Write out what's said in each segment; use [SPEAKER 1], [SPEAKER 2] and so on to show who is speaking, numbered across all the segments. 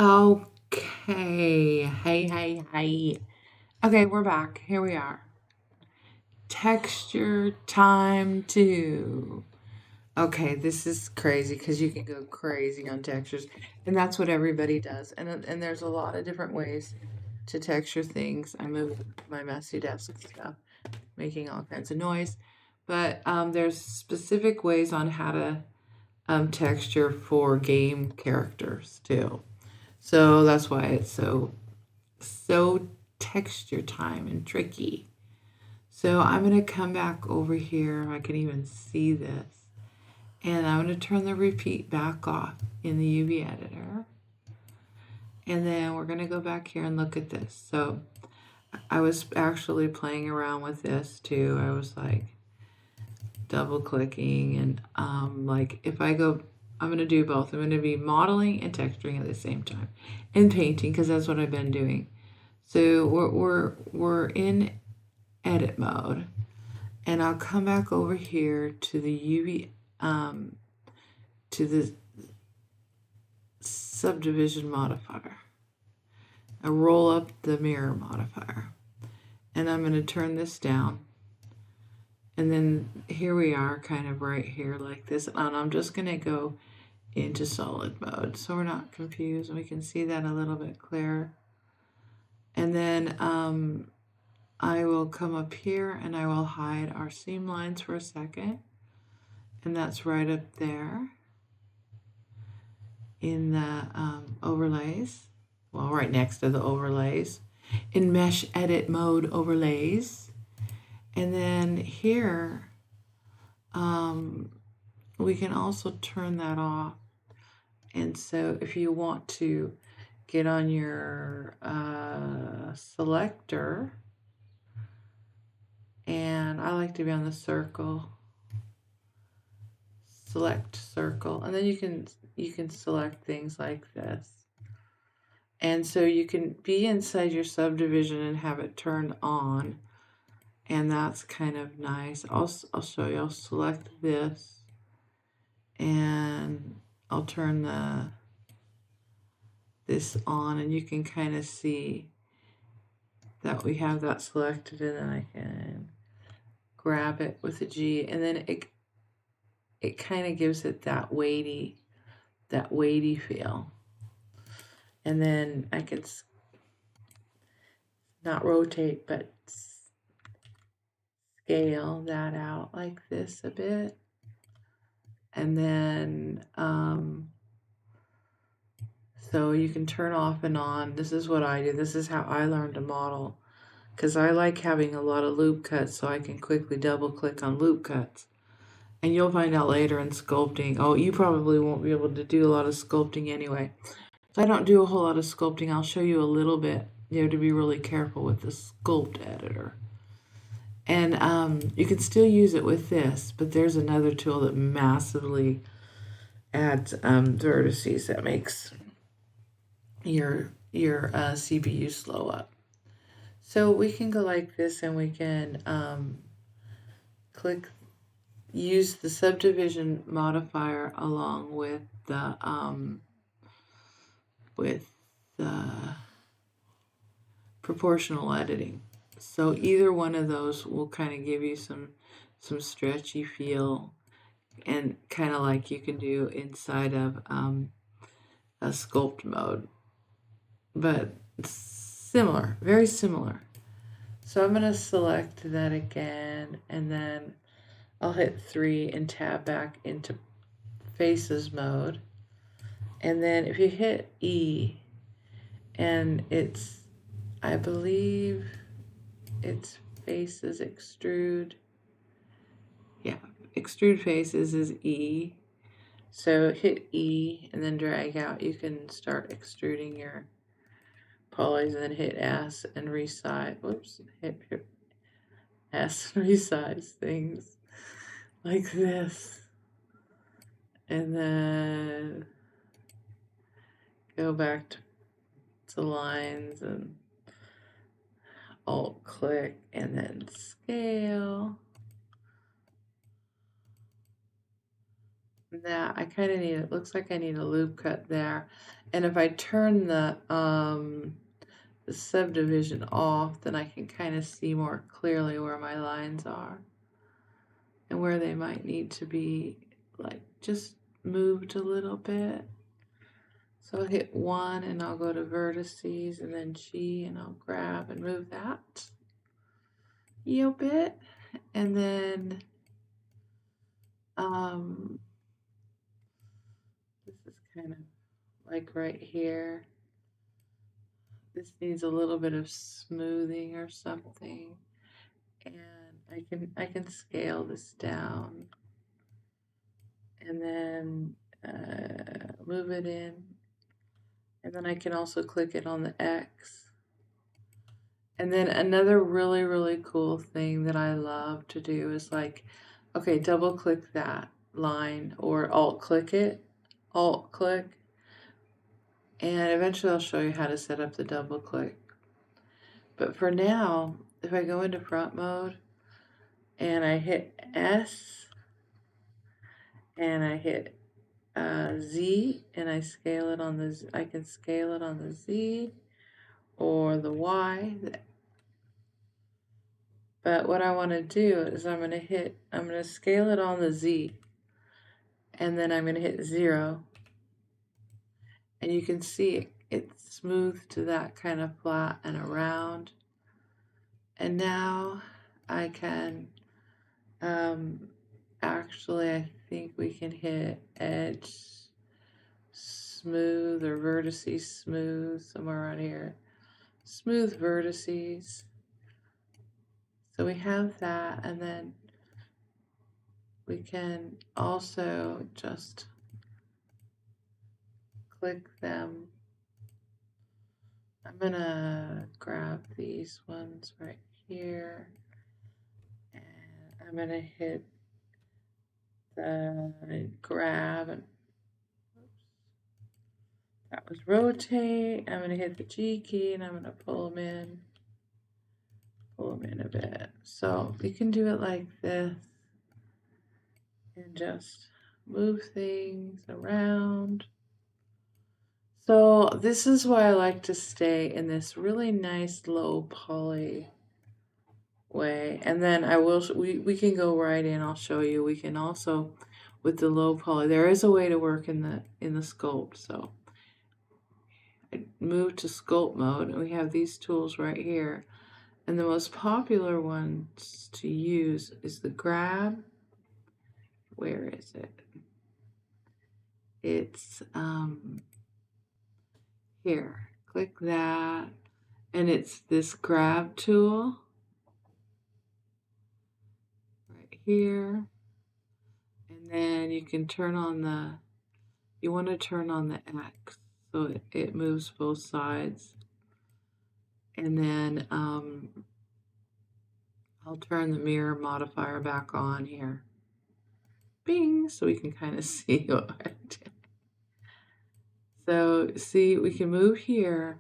[SPEAKER 1] Okay. Hey. Okay, we're back. Here we are. Texture time 2. Okay, this is crazy because you can go crazy on textures, and that's what everybody does. And there's a lot of different ways to texture things. I moved my messy desk stuff, making all kinds of noise. But there's specific ways on how to texture for game characters too. So that's why it's so texture time and tricky. So I'm going to come back over here. I can even see this. And I'm going to turn the repeat back off in the UV editor. And then we're going to go back here and look at this. So I was actually playing around with this too. I was like double clicking and like if I go, I'm going to do both. I'm going to be modeling and texturing at the same time and painting because that's what I've been doing. So we're in edit mode, and I'll come back over here to the UV to the subdivision modifier. I roll up the mirror modifier, and I'm going to turn this down, and then here we are kind of right here like this, and I'm just going to go into solid mode so we're not confused and we can see that a little bit clearer. And then I will come up here and I will hide our seam lines for a second. And that's right up there in the overlays. Well, right next to the overlays. In mesh edit mode overlays. And then here, we can also turn that off. And so if you want to get on your selector, and I like to be on the circle, select circle, and then you can select things like this. And so you can be inside your subdivision and have it turned on, and that's kind of nice. I'll show you. I'll select this, and I'll turn this on, and you can kind of see that we have that selected, and then I can grab it with a G, and then it kind of gives it that weighty feel. And then I can not rotate, but scale that out like this a bit. And then, so you can turn off and on. This is what I do. This is how I learned to model, because I like having a lot of loop cuts so I can quickly double click on loop cuts. And you'll find out later in sculpting, oh, you probably won't be able to do a lot of sculpting anyway. So I don't do a whole lot of sculpting. I'll show you a little bit. You have to be really careful with the sculpt editor. And you can still use it with this, but there's another tool that massively adds vertices that makes your CPU slow up. So we can go like this, and we can use the subdivision modifier along with the proportional editing. So either one of those will kind of give you some stretchy feel, and kind of like you can do inside of a sculpt mode, but similar, very similar. So I'm going to select that again, and then I'll hit 3 and tab back into faces mode. And then if you hit E, and it's, I believe it's faces extrude. Yeah, extrude faces is E. So hit E and then drag out. You can start extruding your polys, and then hit S and resize. Whoops, hit S and resize things like this. And then go back to lines and alt click and then scale. Now I kind of need, it looks like I need a loop cut there. And if I turn the subdivision off, then I can kind of see more clearly where my lines are and where they might need to be, like, just moved a little bit. So I'll hit 1 and I'll go to vertices and then G and I'll grab and move that a bit. And then this is kind of like right here. This needs a little bit of smoothing or something. And I can scale this down and then move it in. And then I can also click it on the X. And then another really, really cool thing that I love to do is, like, okay, double click that line or alt click it, alt click. And eventually I'll show you how to set up the double click. But for now, if I go into front mode and I hit S and I hit Z and I scale it on the Z, I can scale it on the Z or the Y. But what I want to do is I'm going to scale it on the Z and then I'm going to hit 0. And you can see it's smooth to that kind of flat and around. And now I can, actually, I think we can hit edge smooth or vertices smooth, somewhere around here. Smooth vertices. So we have that, and then we can also just click them. I'm gonna grab these ones right here, and I'm gonna hit the grab, and that was rotate. I'm gonna hit the G key and I'm gonna pull them in a bit. So you can do it like this and just move things around. So this is why I like to stay in this really nice low poly way. And then we can go right in, I'll show you. We can also, with the low poly, there is a way to work in the sculpt. So I move to sculpt mode and we have these tools right here. And the most popular ones to use is the grab. Where is it? It's here. Click that. And it's this grab tool right here. And then you can turn on you want to turn on the X so it moves both sides. And then I'll turn the mirror modifier back on here. Bing, so we can kind of see what I did. So see, we can move here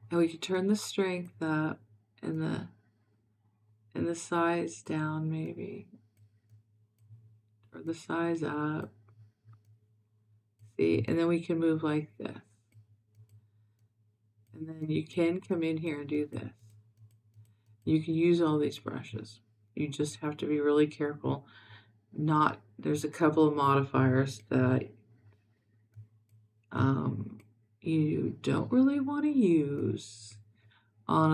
[SPEAKER 1] and we can turn the strength up and the size down maybe. Or the size up. See, and then we can move like this. And then you can come in here and do this. You can use all these brushes. You just have to be really careful. There's a couple of modifiers that you don't really want to use on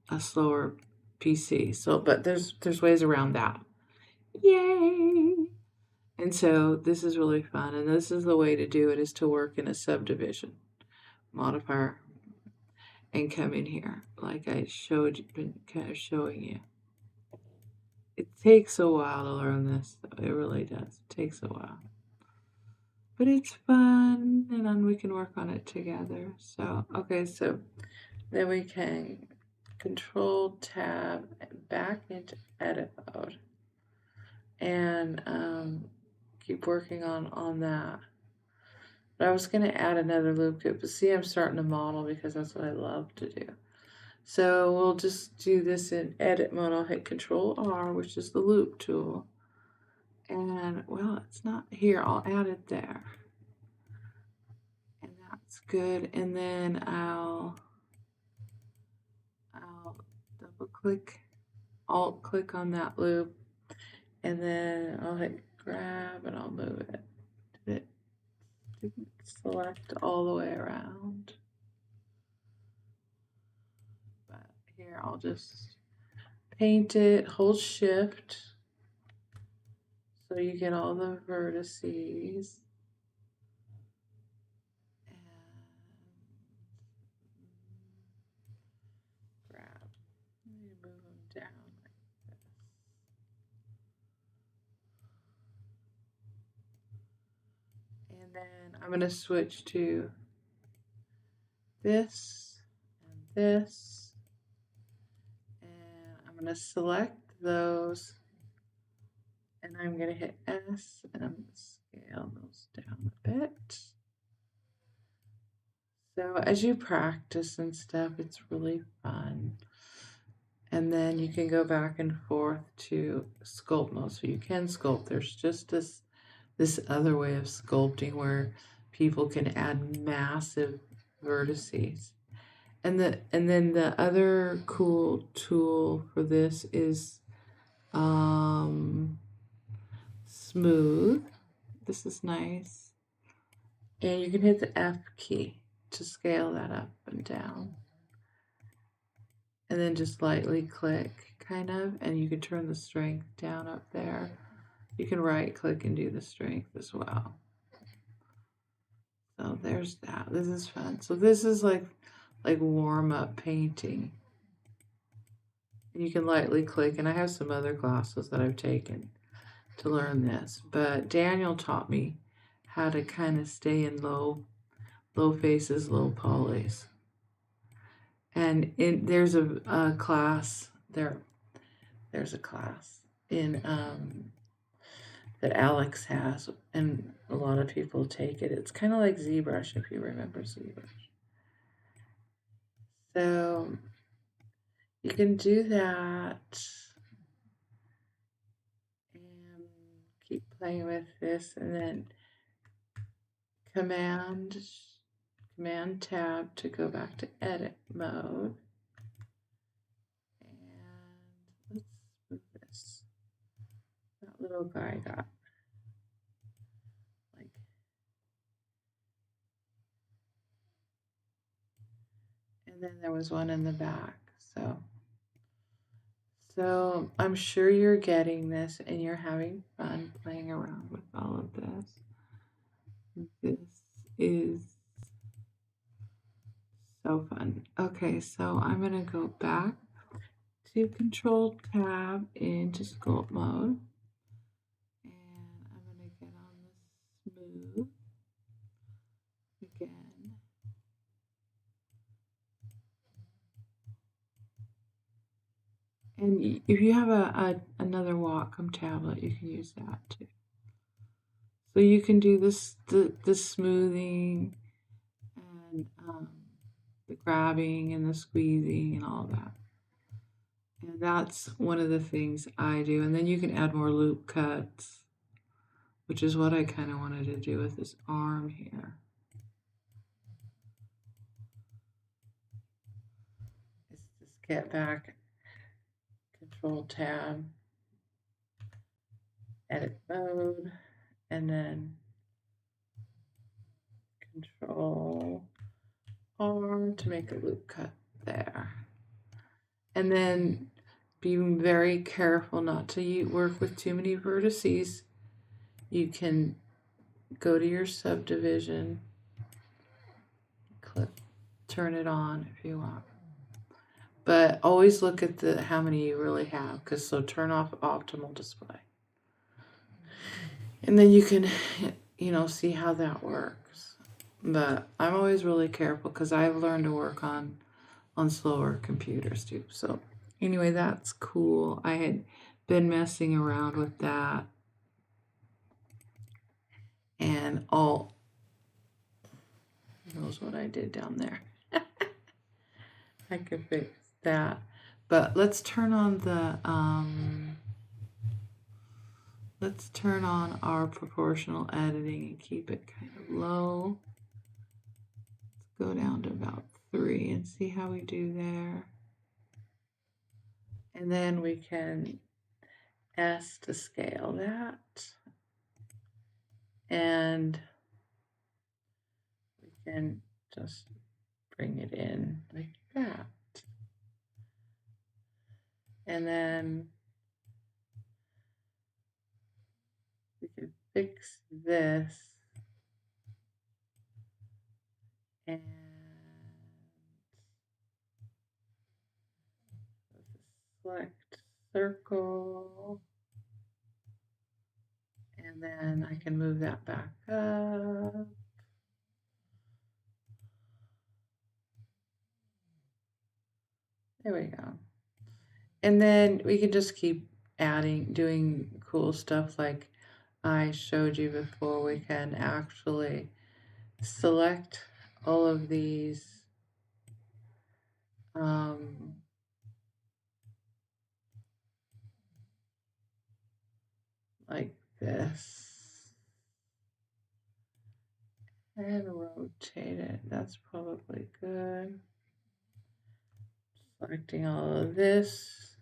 [SPEAKER 1] a slower PC. So, but there's ways around that. Yay! And so this is really fun, and this is the way to do it, is to work in a subdivision modifier and come in here like I been kind of showing you. It takes a while to learn this, though. It really does. It takes a while. But it's fun, and then we can work on it together. So, okay, so then we can Control Tab back into edit mode and keep working on that. But I was going to add another loop kit, but see, I'm starting to model because that's what I love to do. So we'll just do this in edit mode. I'll hit Control R, which is the loop tool. And well, it's not here. I'll add it there. And that's good. And then I'll double click, alt click on that loop, and then I'll hit grab and I'll move it. It didn't select all the way around. But here I'll just paint it, hold shift so you get all the vertices. And grab. Move them down like this. And then I'm going to switch to this and this. And I'm going to select those. And I'm going to hit S and I'm going to scale those down a bit. So as you practice and stuff, it's really fun. And then you can go back and forth to sculpt mode. So you can sculpt. There's just this other way of sculpting where people can add massive vertices. And then the other cool tool for this is smooth. This is nice. And you can hit the F key to scale that up and down. And then just lightly click, kind of, and you can turn the strength down up there. You can right click and do the strength as well. So there's that. This is fun. So this is like warm up painting. And you can lightly click, and I have some other classes that I've taken to learn this. But Daniel taught me how to kind of stay in low faces, low polys. And there's a class there's a class in that Alex has, and a lot of people take it. It's kind of like ZBrush, if you remember ZBrush. So you can do that and keep playing with this, and then Command tab to go back to edit mode. And let's move this. That little guy got like, and then there was one in the back. So I'm sure you're getting this and you're having fun playing around with all of this. This is so fun. Okay, so I'm going to go back to Control Tab into sculpt mode. And I'm going to get on the smooth again. And if you have another Wacom tablet, you can use that too. So you can do this, the smoothing and the grabbing and the squeezing and all that. And that's one of the things I do. And then you can add more loop cuts, which is what I kind of wanted to do with this arm here. Let's just get back, Control Tab, edit mode, and then Control R to make a loop cut there. And then be very careful not to work with too many vertices. You can go to your subdivision, click, turn it on if you want. But always look at how many you really have, so turn off optimal display. And then you can, see how that works. But I'm always really careful because I've learned to work on slower computers too. So anyway, that's cool. I had been messing around with that. And all knows what I did down there. I could fix that. But let's turn on the let's turn on our proportional editing and keep it kind of low. Let's go down to about 3 and see how we do there. And then we can S to scale that. And we can just bring it in like that. And then we can fix this and select circle. And then I can move that back up. There we go. And then we can just keep adding, doing cool stuff like I showed you before. We can actually select all of these like this and rotate it. That's probably good. Selecting all of this.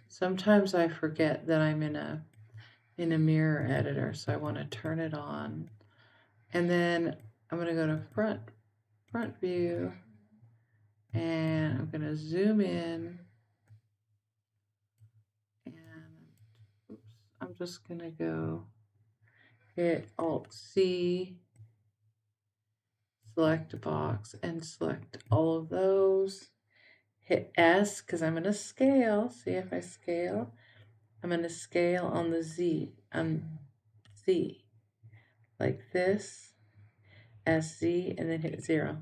[SPEAKER 1] Sometimes I forget that I'm in a mirror editor, so I want to turn it on. And then I'm going to go to front view, and I'm going to zoom in, and oops, I'm just going to go hit Alt C, select a box, and select all of those. Hit S because I'm going to scale. See if I scale. I'm going to scale on the Z, Z, like this, SZ, and then hit 0.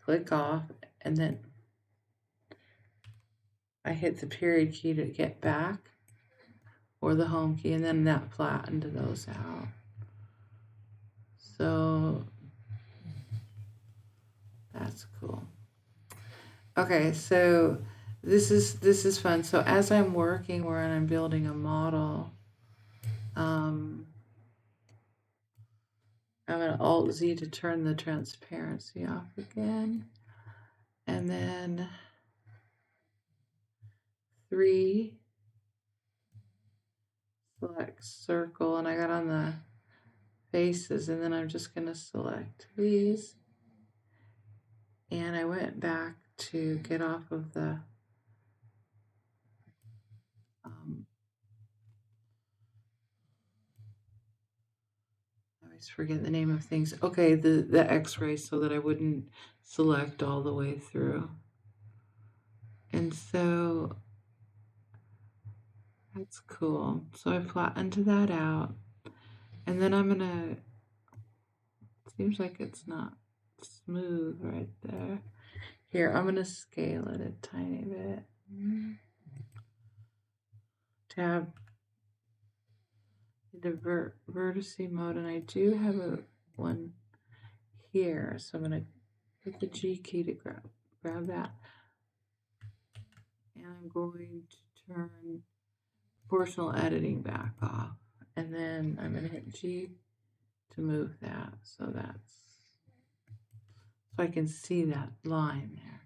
[SPEAKER 1] Click off, and then I hit the period key to get back, or the home key, and then that flattened those out. So that's cool. Okay, so this is fun. So as I'm working where I'm building a model, I'm going to Alt Z to turn the transparency off again, and then 3, select circle, and I got on the faces, and then I'm just going to select these, and I went back to get off of the I always forget the name of things. Okay, the x-ray, so that I wouldn't select all the way through. And so that's cool. So I flattened that out, and then I'm gonna, seems like it's not smooth right there. Here, I'm gonna scale it a tiny bit. Tab into vertice mode, and I do have a one here, so I'm gonna hit the G key to grab that, and I'm going to turn proportional editing back off, and then I'm going to hit G to move that, so I can see that line there.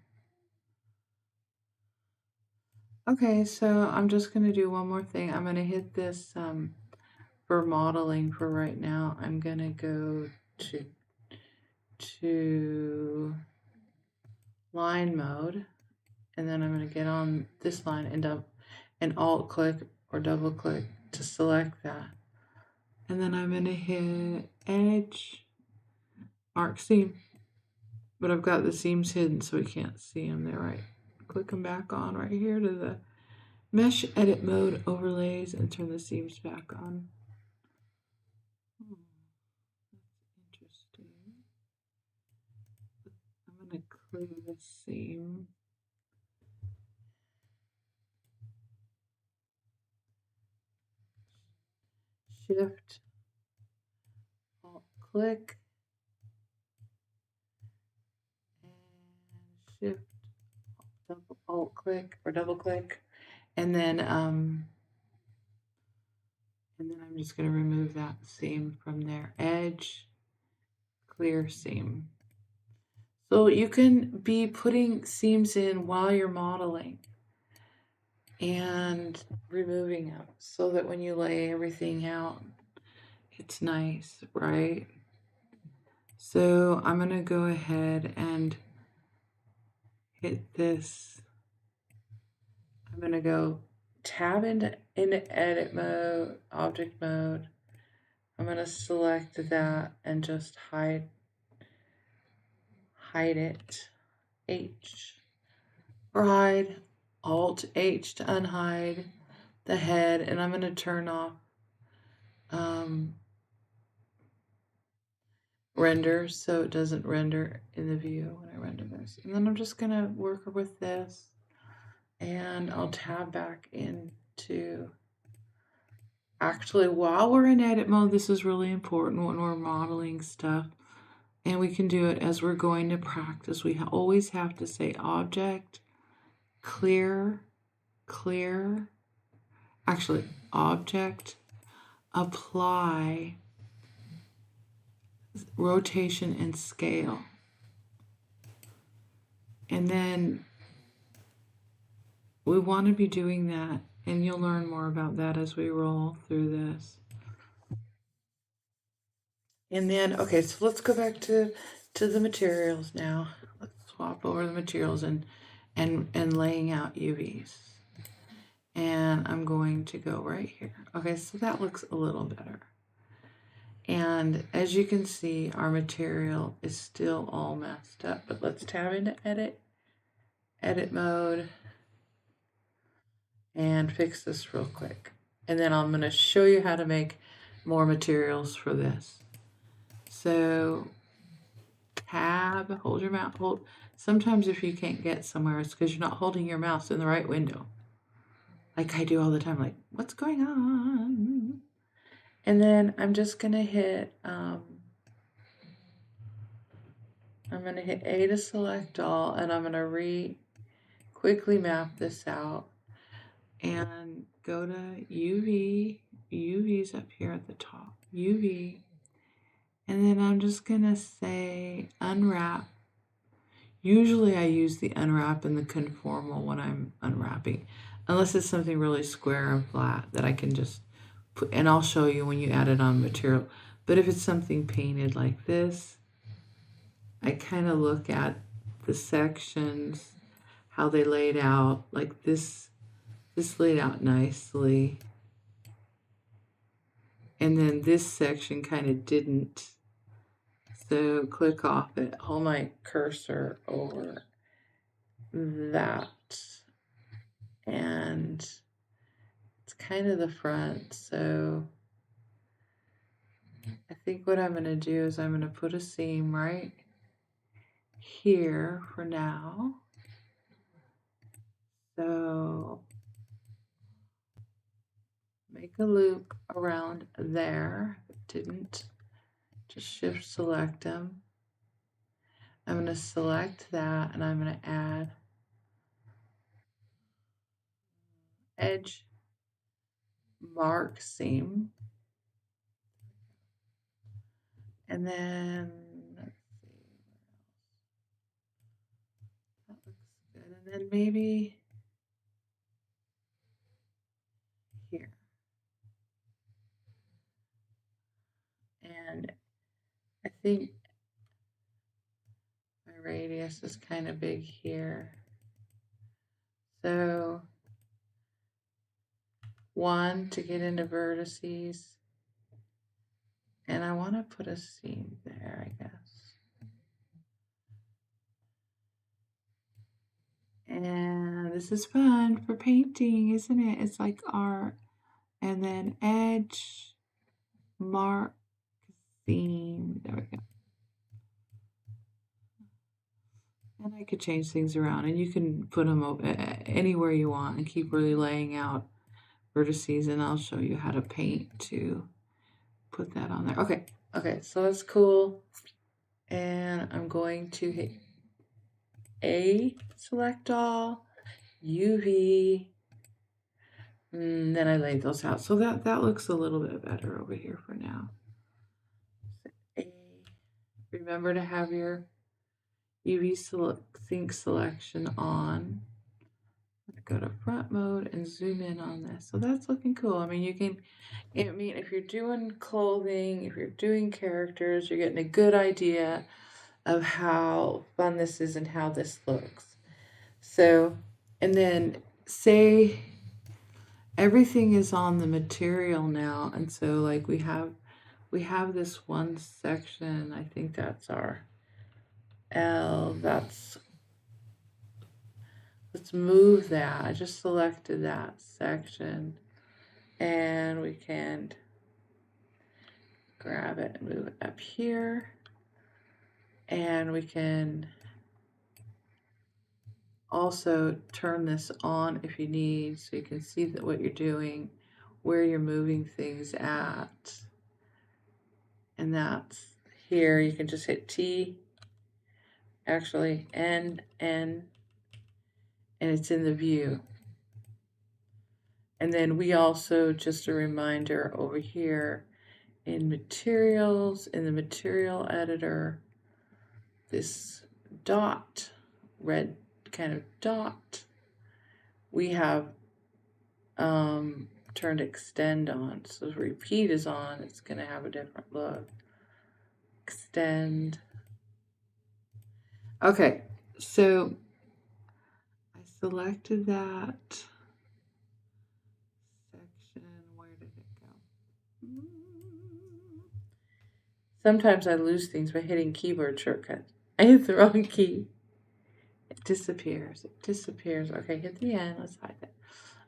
[SPEAKER 1] Okay, so I'm just going to do one more thing. I'm going to hit this for modeling for right now. I'm going to go to line mode, and then I'm going to get on this line and alt click or double click to select that. And then I'm going to hit edge, arc seam. But I've got the seams hidden so we can't see them. They're right. Click them back on right here to the mesh edit mode overlays and turn the seams back on. That's interesting. I'm going to clear the seam. Shift, Alt click, and Shift, Alt click or double click, and then And then I'm just going to remove that seam from there. Edge, clear seam. So you can be putting seams in while you're modeling and removing them so that when you lay everything out, it's nice, right? So I'm going to go ahead and hit this. I'm going to go tab into edit mode, object mode. I'm going to select that and just hide it. H. Or hide. Alt H to unhide the head. And I'm going to turn off render so it doesn't render in the view when I render this. And then I'm just going to work with this. And I'll tab back into... Actually, while we're in edit mode, this is really important when we're modeling stuff. And we can do it as we're going to practice. We always have to say object, clear, clear. Actually, object, apply, rotation and scale. And then we want to be doing that. And you'll learn more about that as we roll through this. And then, okay, so let's go back to the materials now. Let's swap over the materials and laying out UVs. And I'm going to go right here. Okay, so that looks a little better. And as you can see, our material is still all messed up, but let's tab into edit mode, and fix this real quick. And then I'm going to show you how to make more materials for this. So tab, hold your mouse, sometimes if you can't get somewhere, it's because you're not holding your mouse in the right window. Like I do all the time, like, what's going on? And then I'm just going to hit, I'm going to hit A to select all, and I'm going to quickly map this out and go to UV. UV's up here at the top. UV. And then I'm just going to say unwrap. Usually I use the unwrap and the conformal when I'm unwrapping, unless it's something really square and flat that I can just put, and I'll show you when you add it on material. But if it's something painted like this, I kind of look at the sections, how they laid out, like this laid out nicely. And then this section kind of didn't. So click off it, hold my cursor over that. And it's kind of the front. So I think what I'm going to do is I'm going to put a seam right here for now. So make a loop around there. If it didn't, just shift select them. I'm going to select that and I'm going to add edge mark seam. And then let's see, that looks good. And then maybe here. And I think my radius is kind of big here. So 1 to get into vertices. And I want to put a seam there, I guess. And this is fun for painting, isn't it? It's like art. And then edge, mark, seam. There we go. And I could change things around, and you can put them anywhere you want and keep really laying out vertices, and I'll show you how to paint to put that on there. Okay, so that's cool. And I'm going to hit A, select all, UV, Then I laid those out. So that looks a little bit better over here for now. Remember to have your UV sync selection on. Go to front mode and zoom in on this. So that's looking cool. I mean, if you're doing clothing, if you're doing characters, you're getting a good idea of how fun this is and how this looks. So, and then say everything is on the material now. And so like we have this one section, I think that's our L, let's move that. I just selected that section and we can grab it and move it up here. And we can also turn this on if you need, so you can see that what you're doing, where you're moving things at. And that's here. You can just hit T, actually N, and it's in the view. And then we also, just a reminder over here in materials, in the material editor, this dot, red kind of dot, we have turned extend on. So if repeat is on, it's going to have a different look. Extend. Okay, so I selected that section. Where did it go? Sometimes I lose things by hitting keyboard shortcuts. I hit the wrong key. It disappears. It disappears. Okay, hit the end. Let's hide it.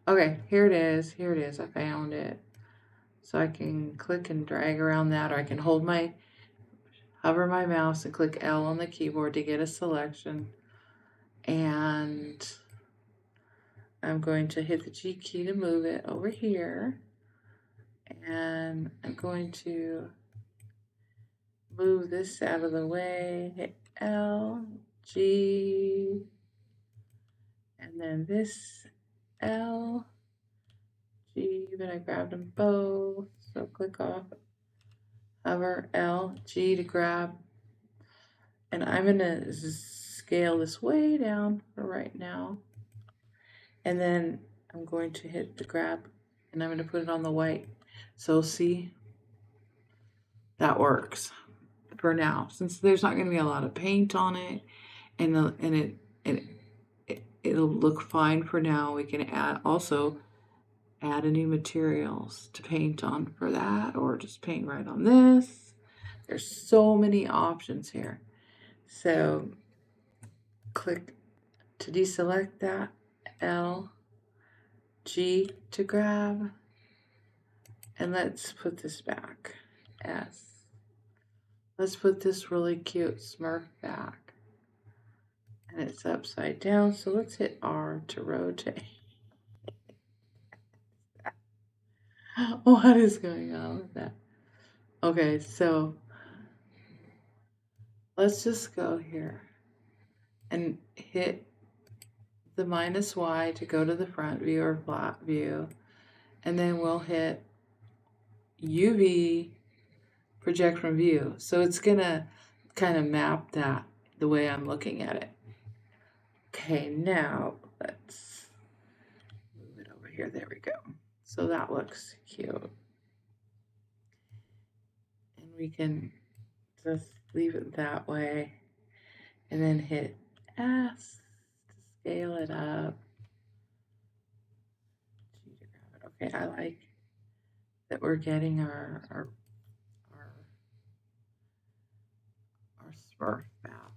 [SPEAKER 1] Okay, here it is. Here it is. I found it. So I can click and drag around that, or I can hover my mouse and click L on the keyboard to get a selection. And I'm going to hit the G key to move it over here. And I'm going to move this out of the way, hit L, G, and then this L, G, but I grabbed them both, so click off, hover L, G to grab, and I'm going to scale this way down for right now, and then I'm going to hit the grab, and I'm going to put it on the white, so see, that works for now, since there's not going to be a lot of paint on it, and it'll look fine for now. We can also add a new materials to paint on for that, or just paint right on this. There's so many options here. So click to deselect that, L, G to grab, and let's put this back, S. Let's put this really cute Smurf back. And it's upside down, so let's hit R to rotate. What is going on with that? Okay, so let's just go here and hit the -Y to go to the front view or flat view, and then we'll hit UV project from view. So it's gonna kind of map that the way I'm looking at it. Okay, now let's move it over here. There we go. So that looks cute. And we can just leave it that way and then hit S to scale it up. Okay, I like that we're getting our Smurf back.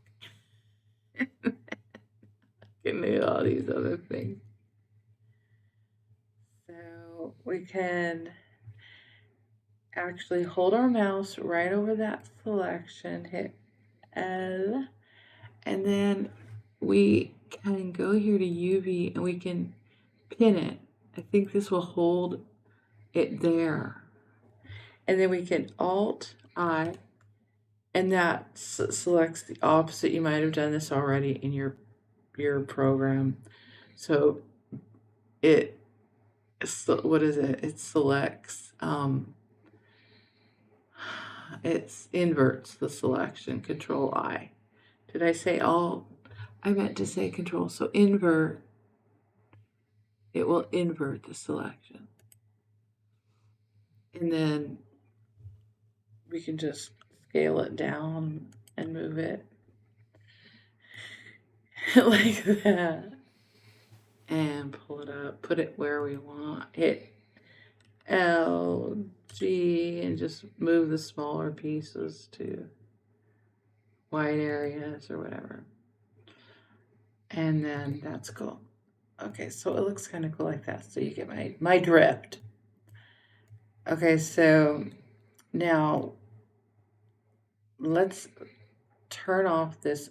[SPEAKER 1] Can do all these other things. So we can actually hold our mouse right over that selection, hit L, and then we can go here to UV and we can pin it. I think this will hold it there. And then we can Alt I, and that selects the opposite. You might have done this already in your program. So it what is it? It selects, it inverts the selection, Control I. Did I say all? I meant to say Control. So invert, it will invert the selection. And then we can just scale it down and move it like that. And pull it up, put it where we want. Hit L, G, and just move the smaller pieces to white areas or whatever. And then that's cool. Okay, so it looks kind of cool like that. So you get my drift. Okay, so now let's turn off this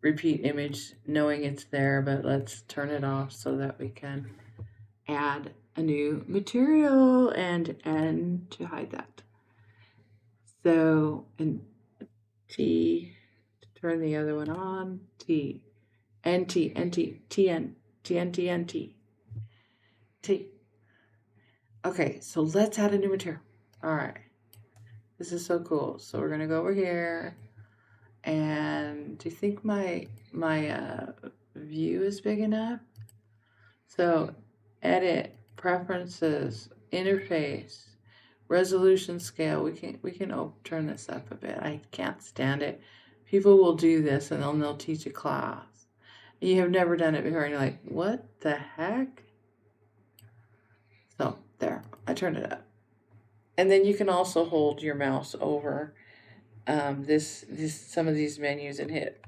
[SPEAKER 1] repeat image knowing it's there, but let's turn it off so that we can add a new material and to hide that. So, and T, to turn the other one on, T, N, T, N, T, T, N, T, N, T, N, T, T. Okay, so let's add a new material. All right, this is so cool. So we're gonna go over here, and do you think my view is big enough? So edit, preferences, interface, resolution scale. We can turn this up a bit. I can't stand it. People will do this and then they'll teach a class. You have never done it before and you're like, what the heck? So there, I turned it up. And then you can also hold your mouse over some of these menus and hit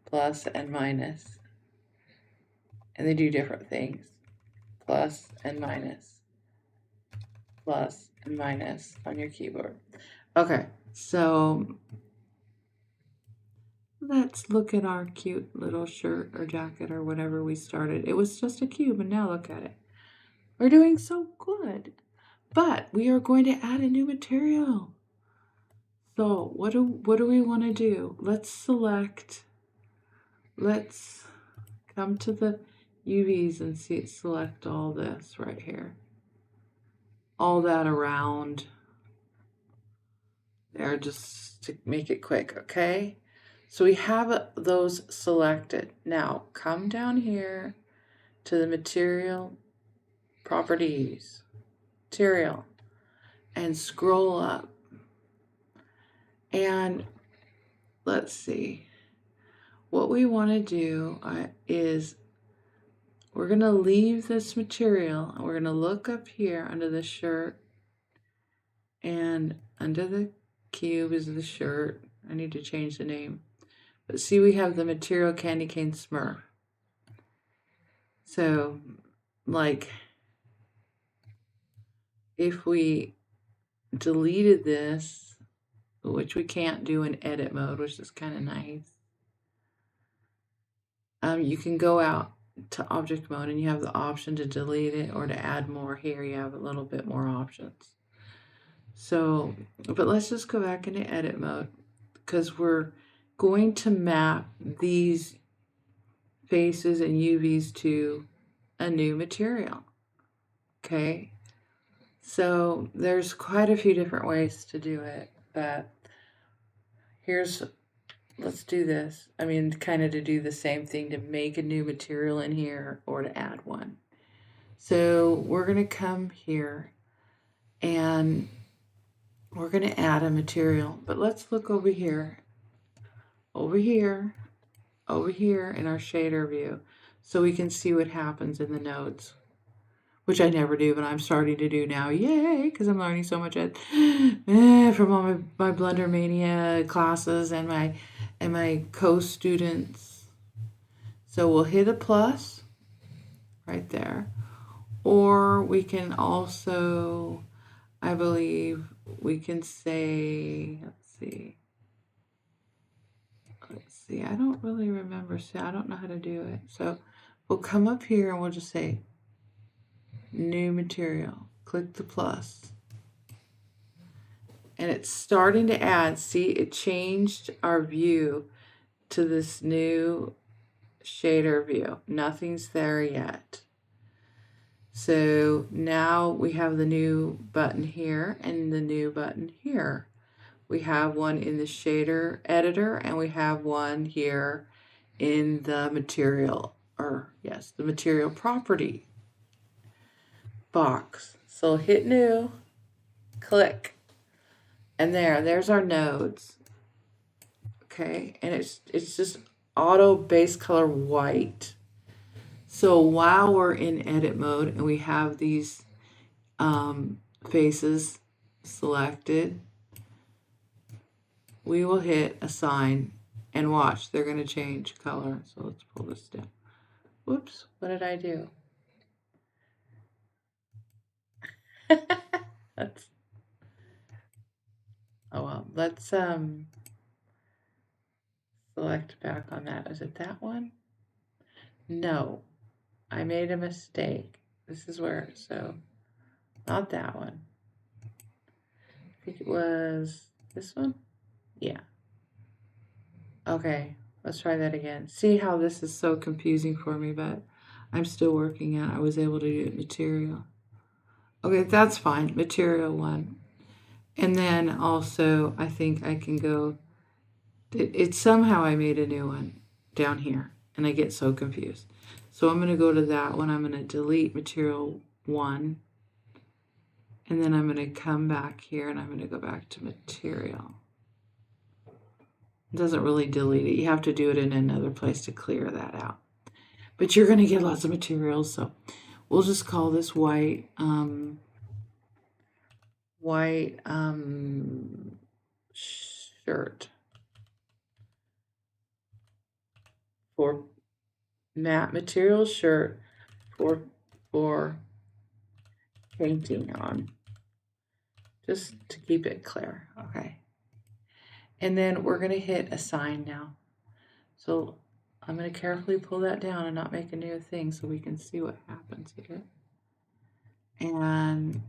[SPEAKER 1] plus and minus. And they do different things. Plus and minus. Plus and minus on your keyboard. Okay, so let's look at our cute little shirt or jacket or whatever we started. It was just a cube, and now look at it. We're doing so good. But we are going to add a new material. So what do we want to do? Let's come to the UVs and select all this right here. All that around there, just to make it quick, okay? So we have those selected. Now come down here to the material properties, material, and scroll up. And let's see. What we want to do is we're going to leave this material and we're going to look up here under the shirt, and under the cube is the shirt. I need to change the name. But see, we have the material Candy Cane Smurf. So, like, if we deleted this, which we can't do in edit mode, which is kind of nice, you can go out to object mode and you have the option to delete it or to add more. Here you have a little bit more options. So, but let's just go back into edit mode because we're going to map these faces and UVs to a new material. Okay, so there's quite a few different ways to do it, but let's do this. I mean, kind of to do the same thing, to make a new material in here or to add one. So we're going to come here and we're going to add a material, but let's look over here in our shader view so we can see what happens in the nodes, which I never do, but I'm starting to do now. Yay, because I'm learning so much from all my Blender Mania classes and my co-students. So we'll hit a plus right there. Or we can also, I believe, we can say, let's see, I don't really remember, so I don't know how to do it. So we'll come up here and we'll just say, new material, click the plus. And it's starting to add. See, it changed our view to this new shader view. Nothing's there yet. So now we have the new button here and the new button here. We have one in the shader editor and we have one here in the material, or yes, the material property box. So hit new, click, and there's our nodes. Okay, and it's just auto base color white. So while we're in edit mode and we have these faces selected, we will hit assign and watch, they're going to change color. So let's pull this down. Whoops, what did I do? Let's, oh well, let's select back on that. Is it that one? No, I made a mistake. This is where, so not that one. I think it was this one. Yeah. Okay, let's try that again. See how this is so confusing for me, but I'm still working on it. I was able to do material. Okay, that's fine. Material 1. And then also, I think I can go, it's somehow I made a new one down here, and I get so confused. So I'm going to go to that one. I'm going to delete material 1. And then I'm going to come back here, and I'm going to go back to material. It doesn't really delete it. You have to do it in another place to clear that out. But you're going to get lots of materials, so we'll just call this white shirt for matte material shirt for painting on, just to keep it clear. Okay, and then we're going to hit assign now. So I'm going to carefully pull that down and not make a new thing so we can see what happens here. And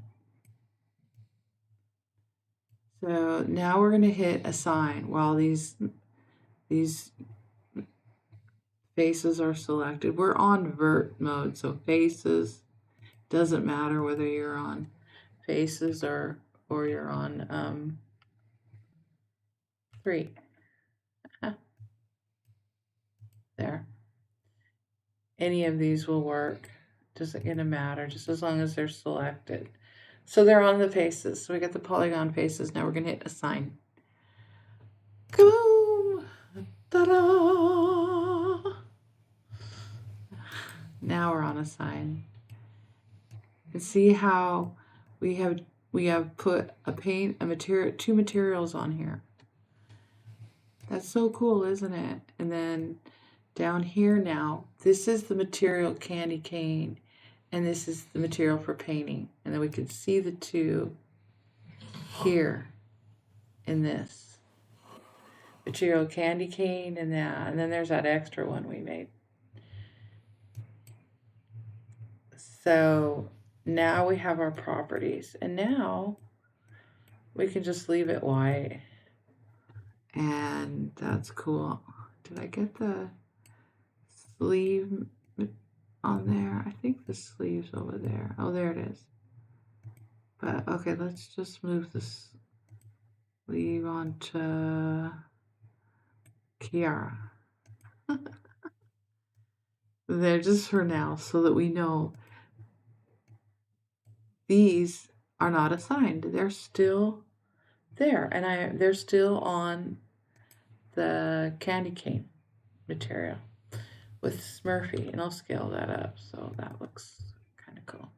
[SPEAKER 1] so now we're going to hit assign while these faces are selected. We're on vert mode, so faces, doesn't matter whether you're on faces or you're on 3. There. Any of these will work. Doesn't gonna matter, just as long as they're selected. So they're on the faces. So we got the polygon faces. Now we're gonna hit assign. Kaboom! Ta-da! Now we're on assign. You can see how we have put two materials on here. That's so cool, isn't it? And then down here now, this is the material candy cane, and this is the material for painting. And then we can see the two here in this material candy cane and that, and then there's that extra one we made. So now we have our properties, and now we can just leave it white, and that's cool. Did I get the sleeve on there? I think the sleeve's over there. Oh, there it is. But okay, let's just move this sleeve onto Kiara. There, just for now, so that we know these are not assigned. They're still there, and they're still on the candy cane material with Smurfy, and I'll scale that up so that looks kind of cool.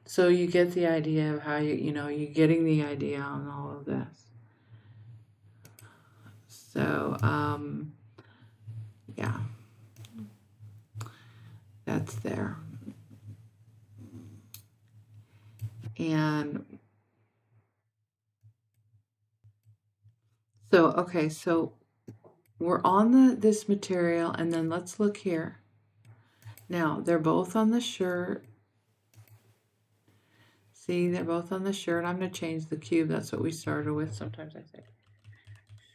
[SPEAKER 1] So you get the idea of how you're getting the idea on all of this. So yeah, that's there. And so okay, so we're on this material, and then let's look here. Now they're both on the shirt. See, they're both on the shirt. I'm going to change the cube. That's what we started with. Sometimes I say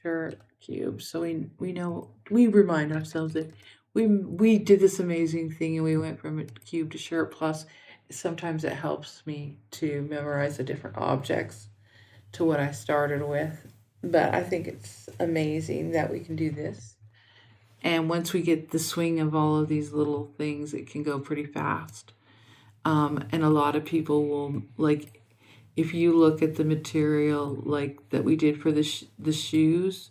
[SPEAKER 1] shirt cube. So we know, we remind ourselves that we did this amazing thing, and we went from a cube to shirt plus, sometimes it helps me to memorize the different objects to what I started with. But I think it's amazing that we can do this. And once we get the swing of all of these little things, it can go pretty fast. And a lot of people will, like, if you look at the material like that we did for the shoes,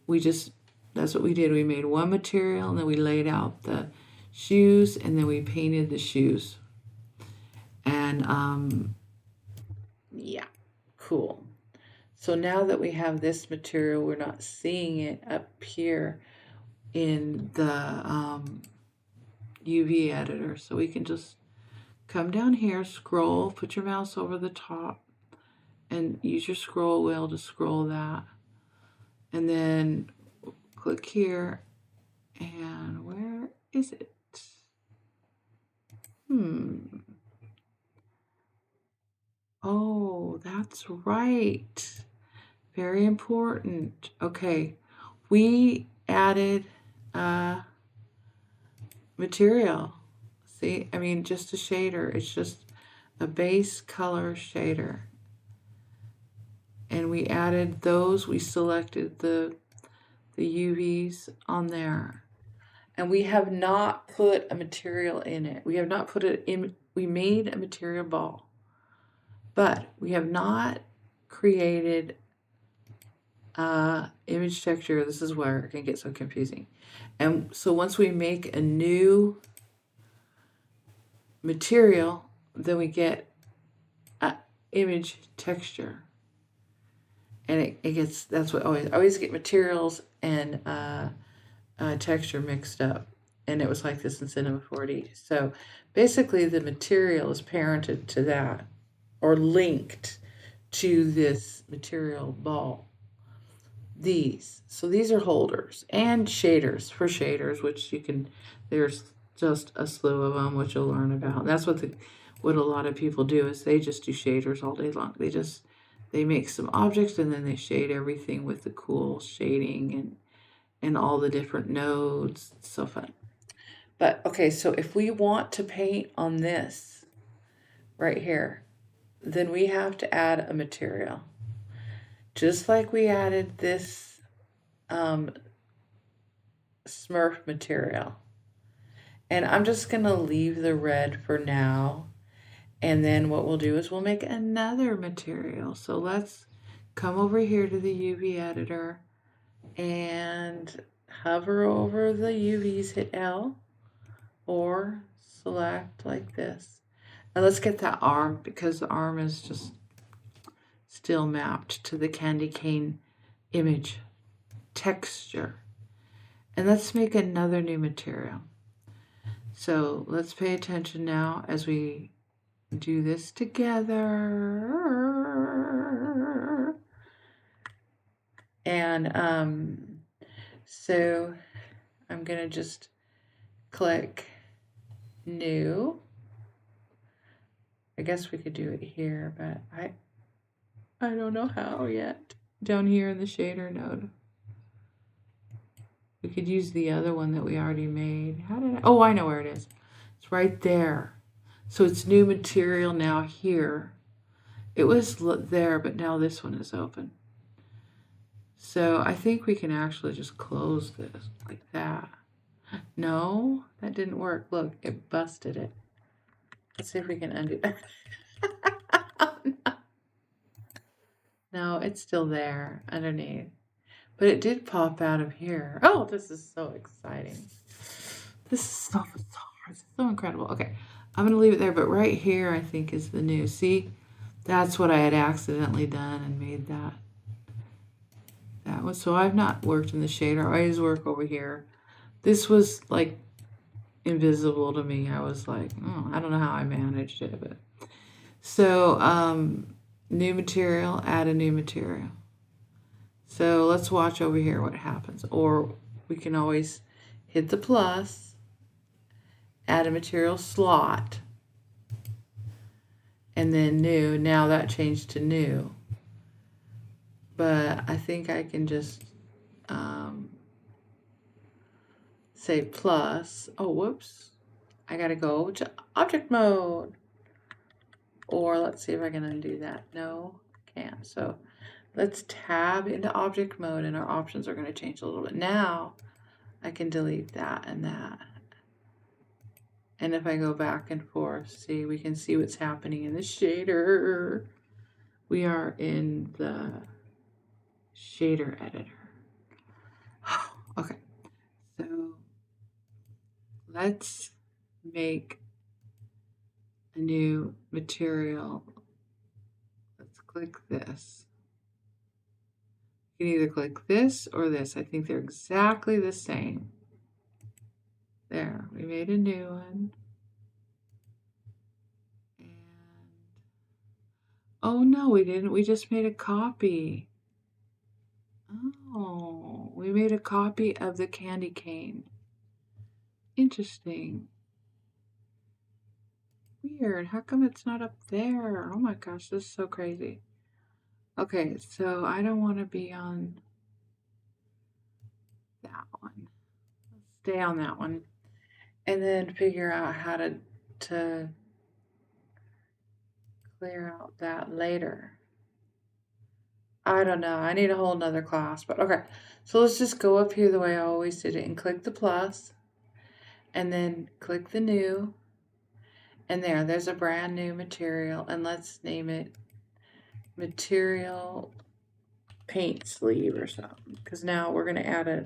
[SPEAKER 1] we just, that's what we did. We made one material and then we laid out the shoes and then we painted the shoes. And yeah, cool. So now that we have this material, we're not seeing it up here in the UV editor. So we can just come down here, scroll, put your mouse over the top, and use your scroll wheel to scroll that. And then click here, and where is it? Oh, that's right. Very important. Okay, we added material. See, I mean, just a shader. It's just a base color shader. And we added those. We selected the UVs on there. And we have not put a material in it. We have not put it in. We made a material ball, but we have not created image texture. This is where it can get so confusing. And so once we make a new material, then we get a image texture. And it gets, that's what I always get materials and texture mixed up. And it was like this in Cinema 4D. So basically the material is parented to that or linked to this material ball. So these are holders and shaders for shaders, which you can, there's just a slew of them, which you'll learn about. And that's what what a lot of people do is they just do shaders all day long. They make some objects and then they shade everything with the cool shading and all the different nodes. It's so fun. But okay, so if we want to paint on this right here, then we have to add a material. Just like we added this Smurf material. And I'm just going to leave the red for now. And then what we'll do is we'll make another material. So let's come over here to the UV editor and hover over the UVs, hit L or select like this. And let's get that arm because the arm is just still mapped to the candy cane image texture. And let's make another new material. So let's pay attention now as we do this together. And so I'm going to just click new. I guess we could do it here, but I don't know how yet. Down here in the shader node. We could use the other one that we already made. Oh, I know where it is. It's right there. So it's new material now here. It was there, but now this one is open. So I think we can actually just close this like that. No, that didn't work. Look, it busted it. Let's see if we can undo it. No, it's still there underneath. But it did pop out of here. Oh, this is so exciting. This is so bizarre. It's so incredible. Okay, I'm going to leave it there. But right here, I think, is the new. See, that's what I had accidentally done and made that. That was, so I've not worked in the shader. I always work over here. This was like invisible to me. I was like, oh, I don't know how I managed it. But so new material, add a new material. So let's watch over here what happens. Or we can always hit the plus, add a material slot, and then new. Now that changed to new. But I think I can just say plus. Oh, whoops. I gotta go to object mode. Or let's see if I can undo that. No, can't. So let's tab into object mode and our options are going to change a little bit. Now I can delete that and that. And if I go back and forth, see, we can see what's happening in the shader. We are in the shader editor. Okay, so let's make a new material. Let's click this. You can either click this or this. I think they're exactly the same. There, we made a new one. And oh no, we didn't. We just made a copy. Oh, we made a copy of the candy cane. Interesting. Weird. How come it's not up there? Oh my gosh, this is so crazy. Okay, so I don't want to be on that one. Let's stay on that one. And then figure out how to clear out that later. I don't know. I need a whole nother class, but okay. So let's just go up here the way I always did it and click the plus and then click the new. And there's a brand new material, and let's name it material paint sleeve or something, because now we're going to add a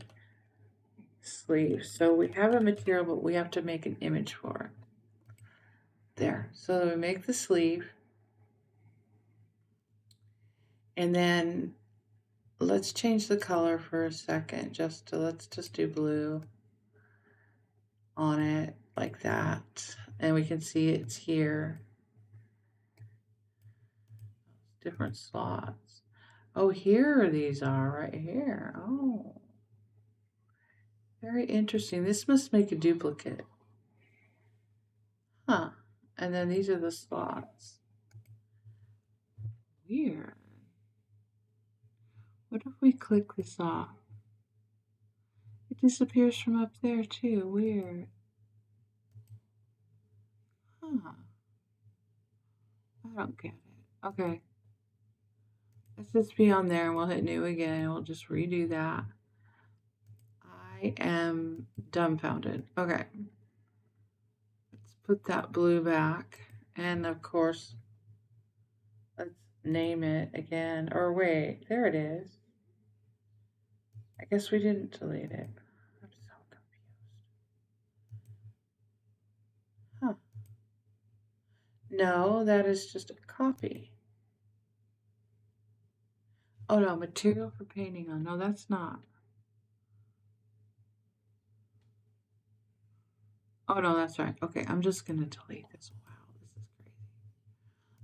[SPEAKER 1] sleeve. So we have a material, but we have to make an image for it. There. So we make the sleeve. And then let's change the color for a second. Let's just do blue on it like that. And we can see it's here. Different slots. Oh, here these are right here. Oh, very interesting. This must make a duplicate. Huh. And then these are the slots. Weird. What if we click this off? It disappears from up there too. Weird. Huh. I don't get it. Okay. Let's just be on there and we'll hit new again and we'll just redo that. I am dumbfounded. Okay. Let's put that blue back. And of course, let's name it again. Or wait, there it is. I guess we didn't delete it. I'm so confused. Huh. No, that is just a copy. Oh no, material for painting on. No, that's not. Oh no, that's right. Okay, I'm just gonna delete this. Wow, this is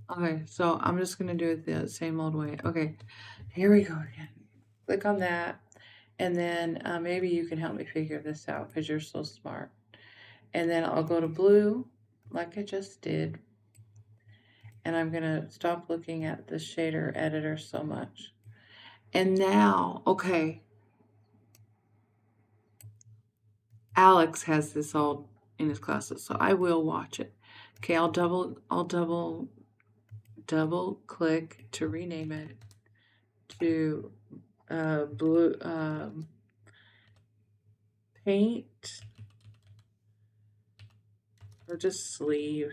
[SPEAKER 1] crazy. Okay, so I'm just gonna do it the same old way. Okay, here we go again. Click on that, and then maybe you can help me figure this out because you're so smart. And then I'll go to blue, like I just did, and I'm gonna stop looking at the shader editor so much. And now, okay, Alex has this all in his classes, so I will watch it. Okay, I'll double click to rename it to blue paint or just sleeve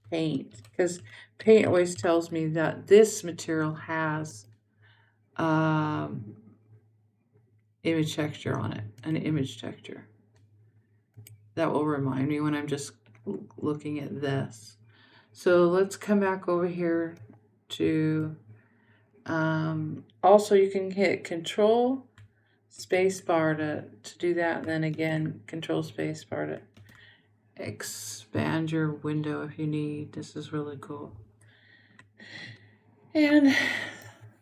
[SPEAKER 1] paint, because paint always tells me that this material has image texture on it, an image texture. That will remind me when I'm just looking at this. So let's come back over here to, also you can hit Control Spacebar to do that, and then again Control Spacebar to expand your window if you need. This is really cool. And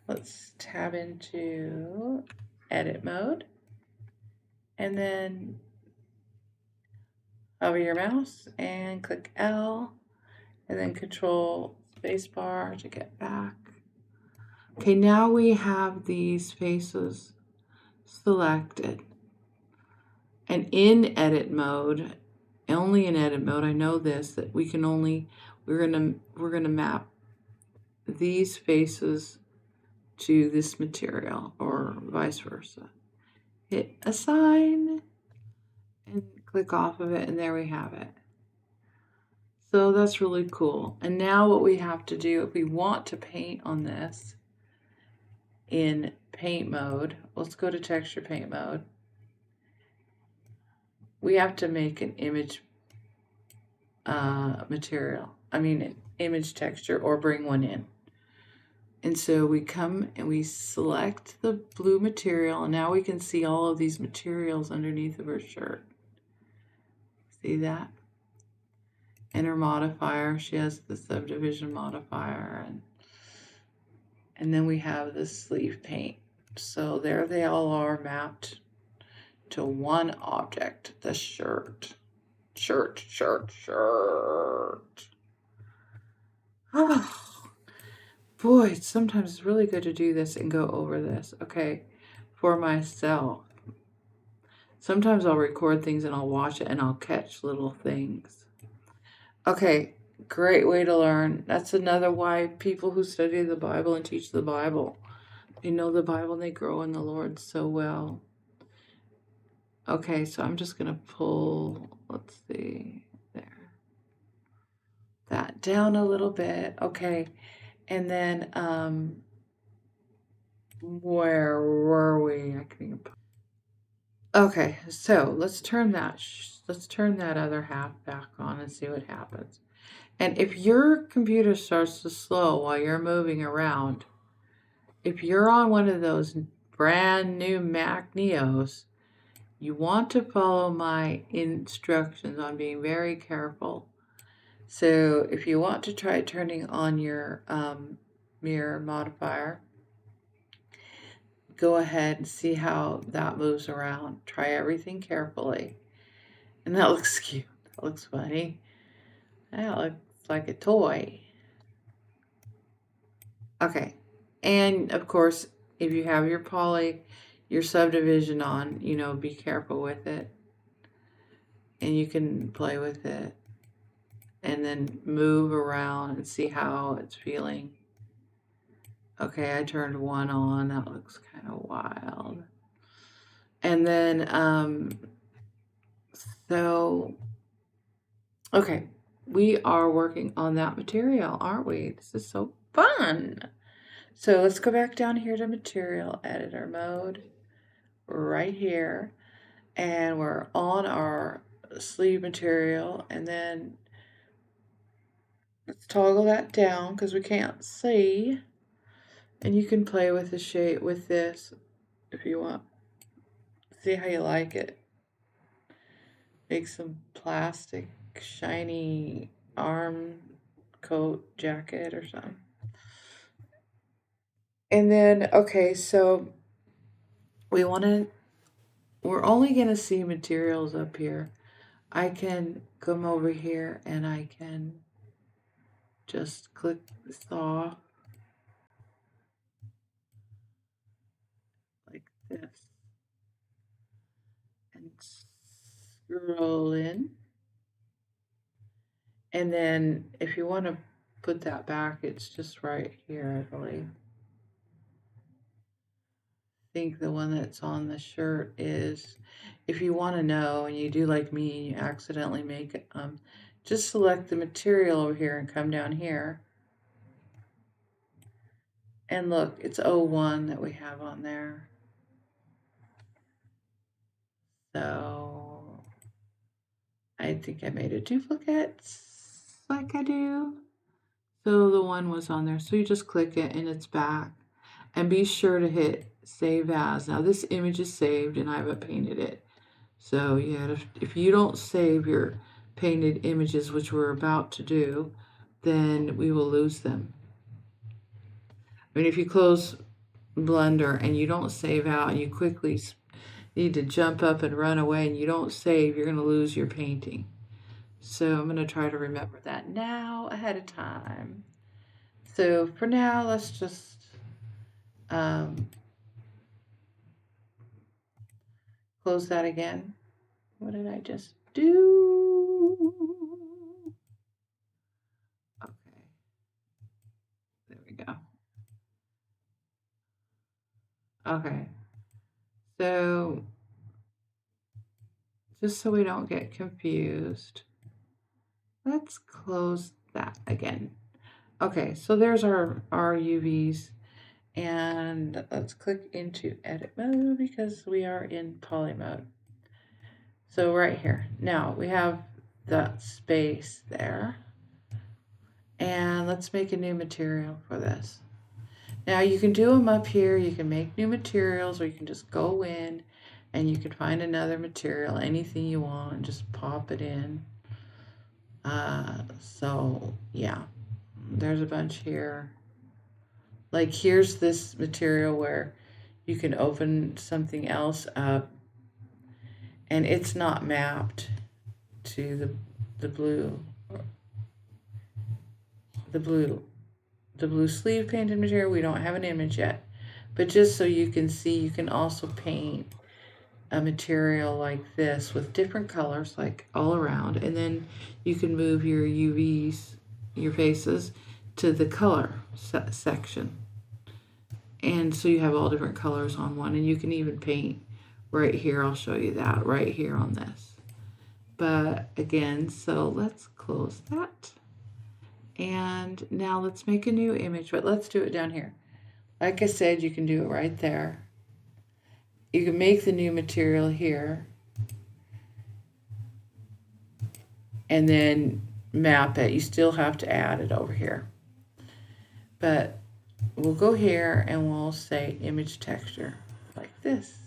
[SPEAKER 1] let's tab into edit mode and then hover your mouse and click L and then Control Spacebar to get back. Okay, now we have these faces selected. And in edit mode, only in edit mode. I know this, that we can only, we're gonna map these faces to this material or vice versa. Hit assign and click off of it, and there we have it. So that's really cool. And now what we have to do, if we want to paint on this in paint mode, let's go to texture paint mode. We have to make an image image texture, or bring one in. And so we come and we select the blue material, and now we can see all of these materials underneath of her shirt. See that? And her modifier, she has the subdivision modifier, and then we have the sleeve paint. So there they all are mapped to one object, the shirt. Shirt. Oh, boy, sometimes it's really good to do this and go over this. Okay, for myself. Sometimes I'll record things and I'll watch it and I'll catch little things. Okay, great way to learn. That's another why people who study the Bible and teach the Bible, they know the Bible and they grow in the Lord so well. Okay, so I'm just going to pull, let's see, there. That down a little bit. Okay, and then, where were we? I can. Okay, so let's turn that other half back on and see what happens. And if your computer starts to slow while you're moving around, if you're on one of those brand new Mac Neos, you want to follow my instructions on being very careful. So if you want to try turning on your mirror modifier, go ahead and see how that moves around. Try everything carefully. And that looks cute. That looks funny. That looks like a toy. Okay. And of course, if you have your subdivision on, be careful with it. And you can play with it. And then move around and see how it's feeling. Okay, I turned one on. That looks kind of wild. And then, okay, we are working on that material, aren't we? This is so fun. So let's go back down here to material editor mode right here. And we're on our sleeve material, and then let's toggle that down because we can't see. And you can play with the shape with this if you want. See how you like it. Make some plastic shiny arm coat jacket or something. And then, okay, so we're only going to see materials up here. I can come over here and I can just click saw like this and scroll in. And then if you want to put that back, it's just right here, I believe. I think the one that's on the shirt is, if you want to know and you do like me and you accidentally make it, just select the material over here and come down here. And look, it's 01 that we have on there. So I think I made a duplicate like I do. So the one was on there. So you just click it and it's back. And be sure to hit save as. Now this image is saved and I haven't painted it. So yeah, if you don't save your painted images, which we're about to do, then we will lose them. I mean, if you close Blender and you don't save out and you quickly need to jump up and run away and you don't save, you're going to lose your painting. So I'm going to try to remember that now ahead of time. So for now, let's just close that again. What did I just do? Okay. So just so we don't get confused, let's close that again. Okay, so there's our UVs. And let's click into edit mode because we are in poly mode. So right here, now we have that space there. And let's make a new material for this. Now you can do them up here. You can make new materials, or you can just go in and you can find another material, anything you want, and just pop it in. So yeah, there's a bunch here. Like here's this material where you can open something else up and it's not mapped to the blue the blue the blue sleeve painted material. We don't have an image yet, but just so you can see, you can also paint a material like this with different colors like all around, and then you can move your UVs, your faces, to the color section, and so you have all different colors on one, and you can even paint right here. I'll show you that right here on this. But again, so let's close that. And now let's make a new image, but let's do it down here. Like I said, you can do it right there. You can make the new material here and then map it. You still have to add it over here. But we'll go here and we'll say image texture like this.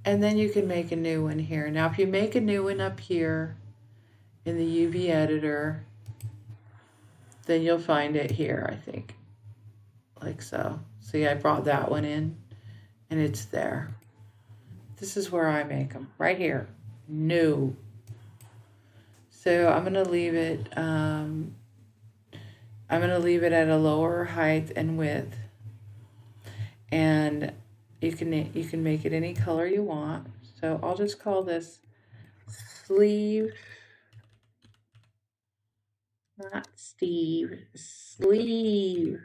[SPEAKER 1] And then you can make a new one here. Now, if you make a new one up here in the UV editor, then you'll find it here, I think, like so. See, I brought that one in and it's there. This is where I make them, right here, new. So I'm gonna leave it, at a lower height and width, and you can make it any color you want. So I'll just call this sleeve, not Steve, sleeve.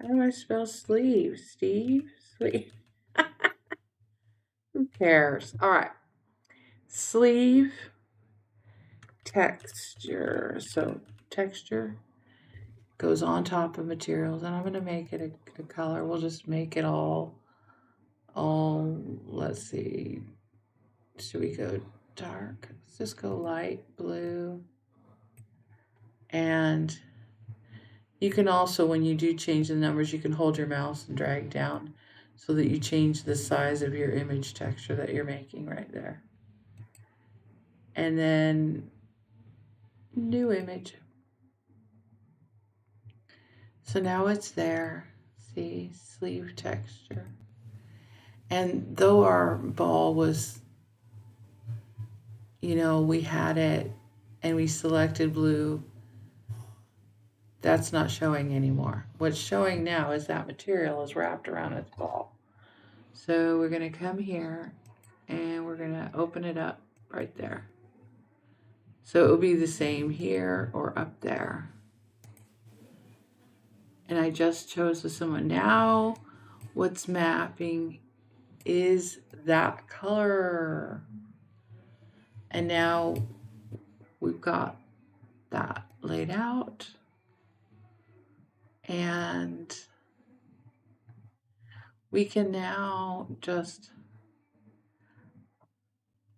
[SPEAKER 1] How do I spell sleeve? Steve? Sleeve? Who cares? All right. Sleeve texture. So texture goes on top of materials, and I'm going to make it a color. We'll just make it all, let's see. Should we go dark? Let's just go light blue. And you can also, when you do change the numbers, you can hold your mouse and drag down so that you change the size of your image texture that you're making right there. And then new image. So now it's there. See, sleeve texture. And though our ball was, we had it and we selected blue, that's not showing anymore. What's showing now is that material is wrapped around its ball. So we're going to come here and we're going to open it up right there. So it will be the same here or up there. And I just chose this one. Now what's mapping is that color. And now we've got that laid out. And we can now just,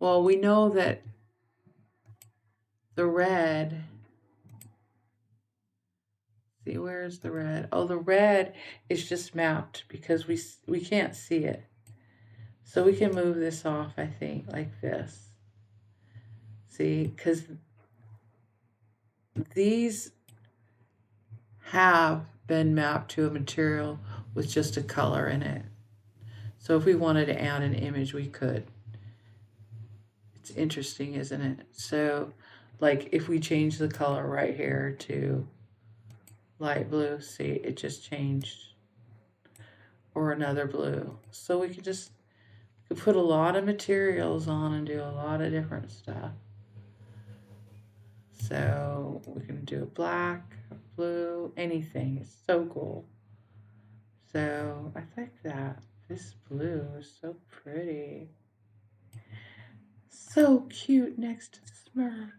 [SPEAKER 1] well, we know that the red, see, where's the red? Oh, the red is just mapped because we can't see it. So we can move this off, I think, like this. See, because these have been mapped to a material with just a color in it. So if we wanted to add an image, we could. It's interesting, isn't it? So, like, if we change the color right here to light blue, see, it just changed. Or another blue. So we could just put a lot of materials on and do a lot of different stuff. So we can do a black, blue, anything. It's so cool. So I like that. This blue is so pretty. So cute next to Smurf.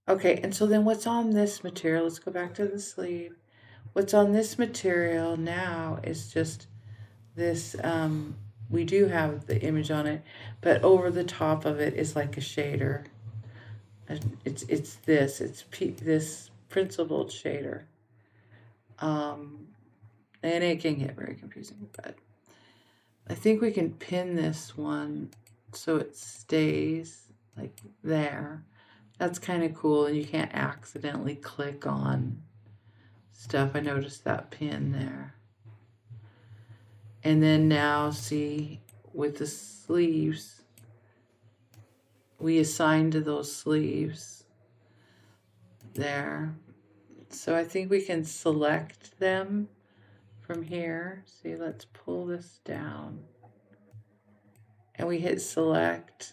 [SPEAKER 1] Okay, and so then what's on this material? Let's go back to the sleeve. What's on this material now is just this, we do have the image on it, but over the top of it is like a shader. And it's this principled shader. And it can get very confusing, but I think we can pin this one so it stays like there. That's kind of cool, and you can't accidentally click on stuff. I noticed that pin there. And then now see with the sleeves, we assigned to those sleeves there. So I think we can select them from here. See, let's pull this down. And we hit select.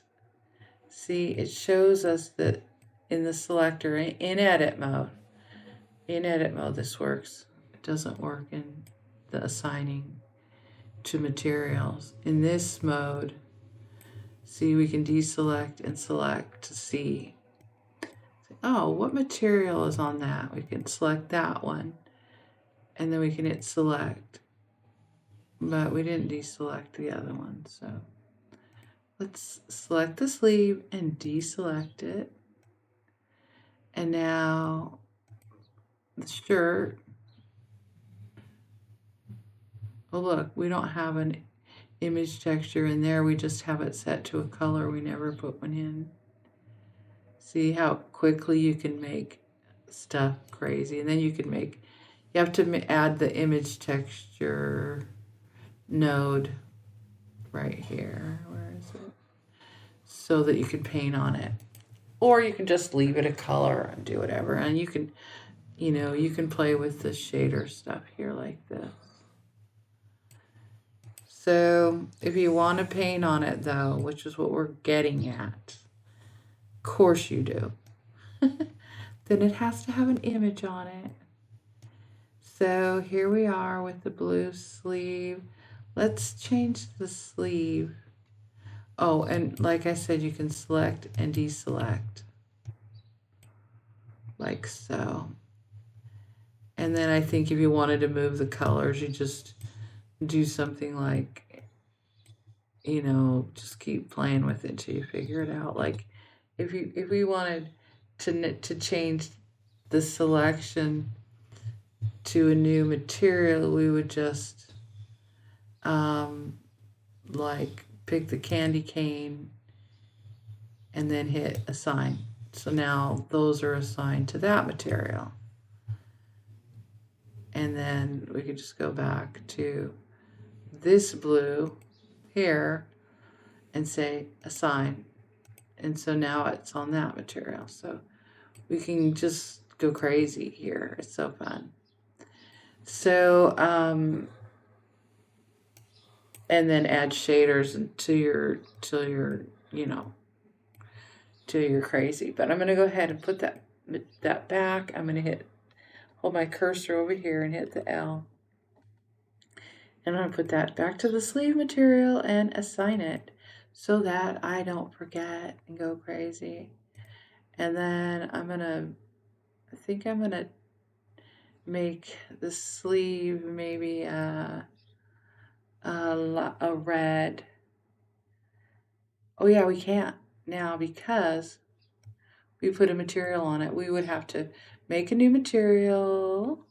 [SPEAKER 1] See, it shows us that in the selector, in edit mode. In edit mode, this works. It doesn't work in the assigning to materials. In this mode, see, we can deselect and select to see. Oh, what material is on that? We can select that one. And then we can hit select. But we didn't deselect the other one, so let's select the sleeve and deselect it. And now the shirt. Oh, look, we don't have an image texture in there. We just have it set to a color. We never put one in. See how quickly you can make stuff crazy. And then you can make, you have to add the image texture node right here. Where is it? So that you can paint on it. Or you can just leave it a color and do whatever. And you can, you can play with the shader stuff here like this. So if you want to paint on it though, which is what we're getting at, of course you do, then it has to have an image on it. So here we are with the blue sleeve. Let's change the sleeve. Oh, and like I said, you can select and deselect. Like so. And then I think if you wanted to move the colors, you just do something like, just keep playing with it till you figure it out. Like if we wanted to change the selection to a new material, we would just like pick the candy cane and then hit assign. So now those are assigned to that material. And then we could just go back to this blue here and say assign. And so now it's on that material. So we can just go crazy here. It's so fun. So, and then add shaders until you're crazy. But I'm going to go ahead and put that back. I'm going to hold my cursor over here and hit the L. And I'm going to put that back to the sleeve material and assign it so that I don't forget and go crazy. And then I think I'm going to make the sleeve maybe a red. Oh yeah, we can't now because we put a material on it. We would have to make a new material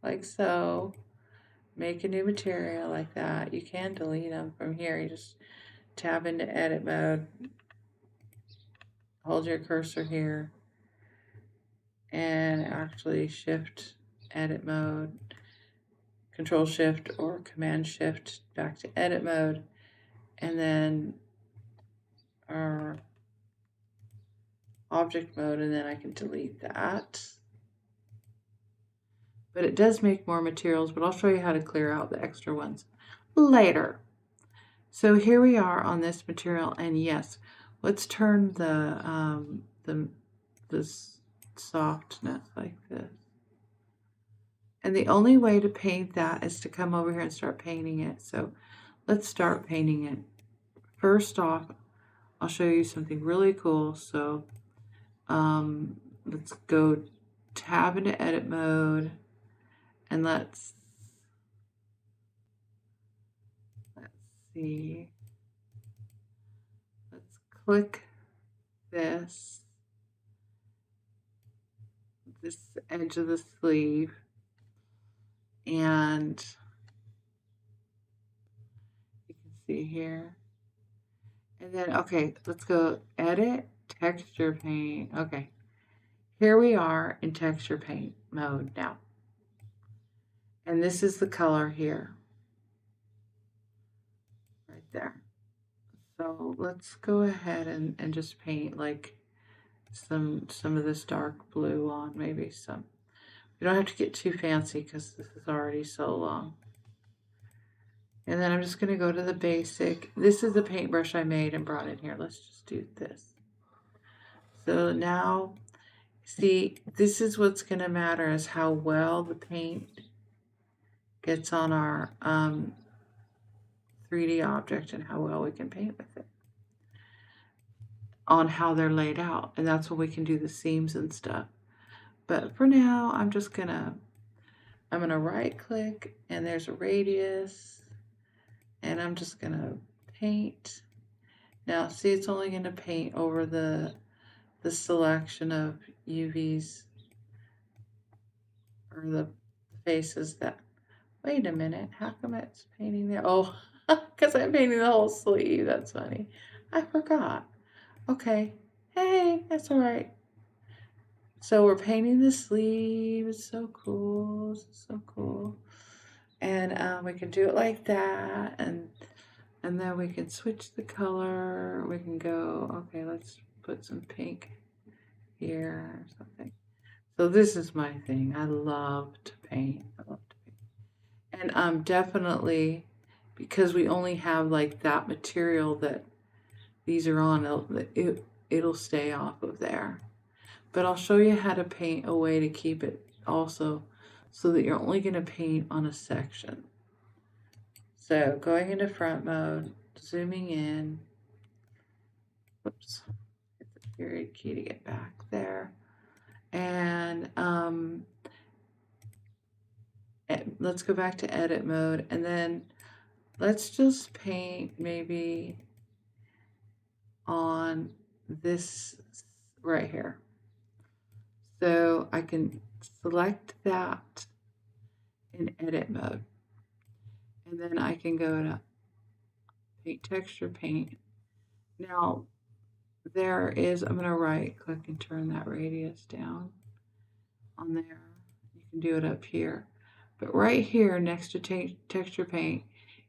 [SPEAKER 1] like so. Make a new material like that. You can delete them from here. You just tab into edit mode. Hold your cursor here. And actually shift edit mode. Control shift or command shift back to edit mode. And then our object mode, and then I can delete that. But it does make more materials, but I'll show you how to clear out the extra ones later. So here we are on this material, and yes, let's turn the softness like this. And the only way to paint that is to come over here and start painting it. So let's start painting it. First off, I'll show you something really cool. So let's go tab into edit mode, and let's see. Let's click this edge of the sleeve, and you can see here. And then, okay, let's go edit texture paint. Okay, here we are in texture paint mode now. And this is the color here, right there. So let's go ahead and just paint like some of this dark blue on, maybe some. You don't have to get too fancy because this is already so long. And then I'm just going to go to the basic. This is the paintbrush I made and brought in here. Let's just do this. So now, see, this is what's going to matter, is how well the paint gets on our 3D object and how well we can paint with it, on how they're laid out. And that's when we can do the seams and stuff. But for now, I'm gonna right click, and there's a radius, and I'm just gonna paint. Now see, it's only gonna paint over the selection of UVs, or the faces that, wait a minute, how come it's painting there? Oh, because I'm painting the whole sleeve. That's funny. I forgot. Okay. Hey, that's all right. So we're painting the sleeve. It's so cool. It's so cool. And we can do it like that, and then we can switch the color. We can go, okay, let's put some pink here or something. So this is my thing. I love to paint. I love to paint. And definitely, because we only have like that material that these are on, it'll stay off of there. But I'll show you how to paint a way to keep it also, so that you're only going to paint on a section. So going into front mode, zooming in, whoops, hit the period key to get back there. And let's go back to edit mode, and then let's just paint maybe on this right here. So I can select that in edit mode, and then I can go to paint texture paint. Now there is, I'm going to right click and turn that radius down on there. You can do it up here, but right here next to texture paint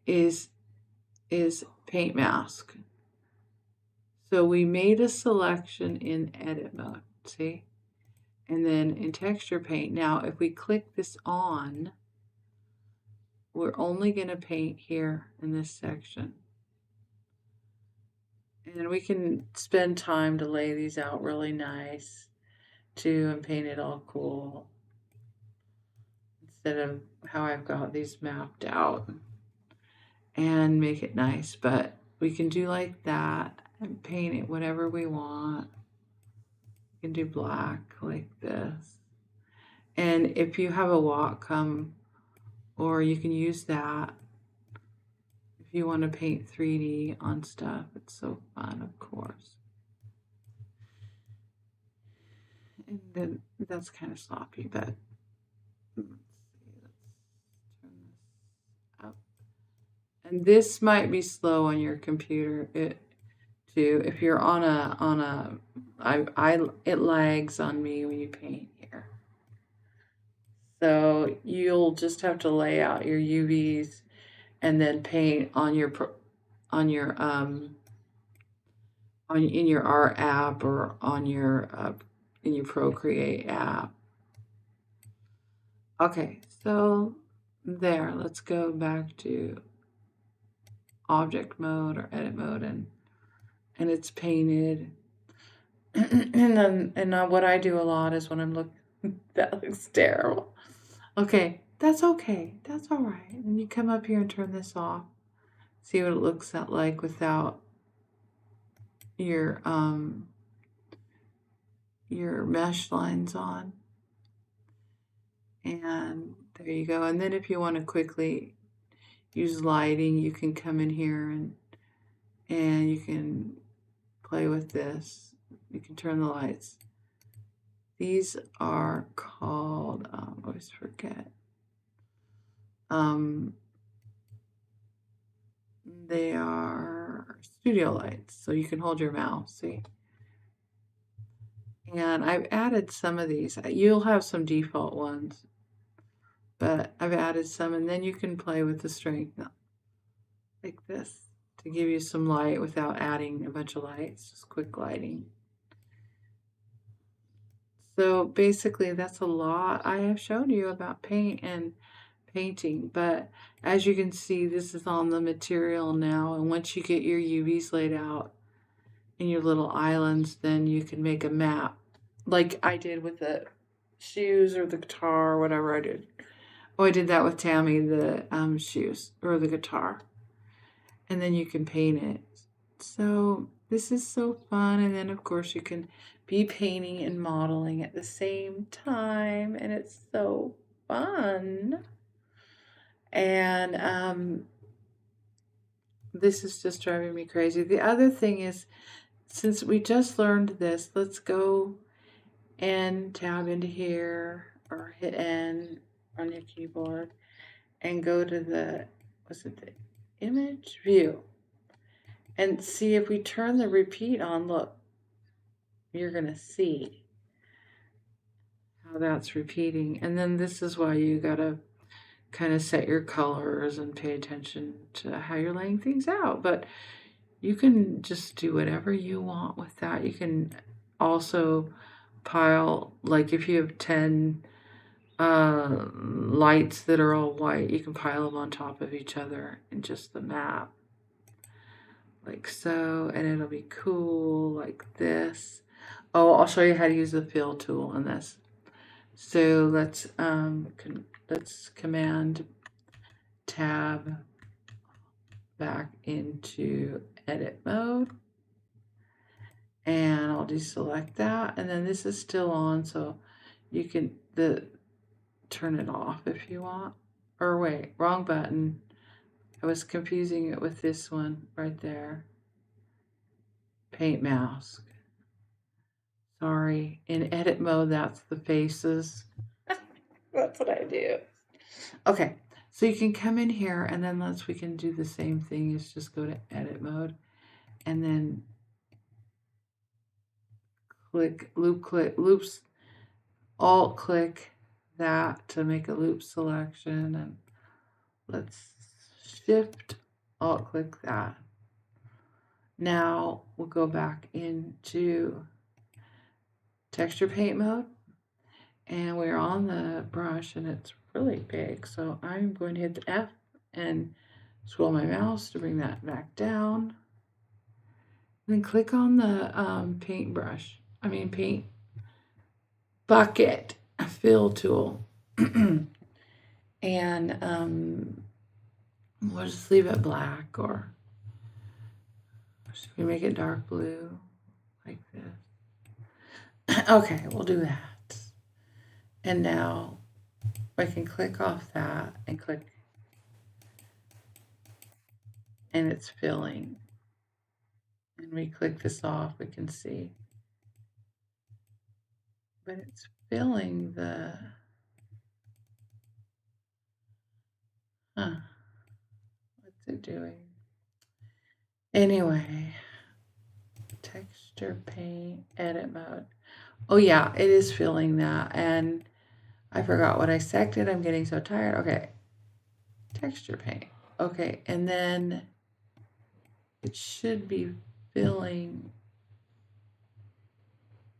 [SPEAKER 1] is paint mask. So we made a selection in edit mode, see? And then in texture paint, now if we click this on, we're only going to paint here in this section. And we can spend time to lay these out really nice too, and paint it all cool, instead of how I've got these mapped out, and make it nice. But we can do like that and paint it whatever we want. You can do black like this. And if you have a Wacom, or you can use that if you want to paint 3D on stuff. It's so fun, of course. And then that's kind of sloppy, but let's see, let's turn this up. And this might be slow on your computer too. If you're on a it lags on me when you paint here. So you'll just have to lay out your UVs and then paint on your in your art app, or on your in your Procreate app. Okay, so there, let's go back to object mode or edit mode, and it's painted. And then what I do a lot is when I'm looking, that looks terrible. Okay, that's okay. That's all right. And you come up here and turn this off. See what it looks like without your mesh lines on. And there you go. And then if you want to quickly use lighting, you can come in here and you can play with this. You can turn the lights. These are called, I always forget. They are studio lights, so you can hold your mouse, see? And I've added some of these. You'll have some default ones, but I've added some, and then you can play with the strength like this to give you some light without adding a bunch of lights, just quick lighting. So basically that's a lot I have shown you about paint and painting, but as you can see, this is on the material now, and once you get your UVs laid out in your little islands, then you can make a map like I did with the shoes or the guitar or whatever I did. Oh, I did that with Tammy, the shoes or the guitar. And then you can paint it. So this is so fun. And then of course you can be painting and modeling at the same time. And it's so fun. And this is just driving me crazy. The other thing is, since we just learned this, let's go and tab into here or hit N on your keyboard and go to the, the image view, and see if we turn the repeat on. Look, you're gonna see how that's repeating. And then this is why you gotta kind of set your colors and pay attention to how you're laying things out. But you can just do whatever you want with that. You can also pile, like if you have 10 lights that are all white, you can pile them on top of each other in just the map, like so, and it'll be cool like this. Oh, I'll show you how to use the fill tool in this. So let's Command Tab back into edit mode, and I'll deselect that, and then this is still on, so you can turn it off if you want. Or wait, wrong button. I was confusing it with this one right there. Paint mask. Sorry. In edit mode, that's the faces. That's what I do. Okay, so you can come in here, and then we can do the same thing. Is just go to edit mode, and then click loops. Alt click that to make a loop selection, and let's shift alt click that. Now we'll go back into texture paint mode, and we're on the brush, and it's really big, so I'm going to hit the F and scroll my mouse to bring that back down. Then click on the paint bucket fill tool. And we'll just leave it black, or should we make it dark blue like this? Okay, we'll do that. And now I can click off that and click, and it's filling. And we click this off, we can see. But it's filling the, what's it doing? Anyway, texture paint, edit mode. Oh yeah, it is filling that, and I forgot what I selected. I'm getting so tired. Okay, texture paint. Okay, and then it should be filling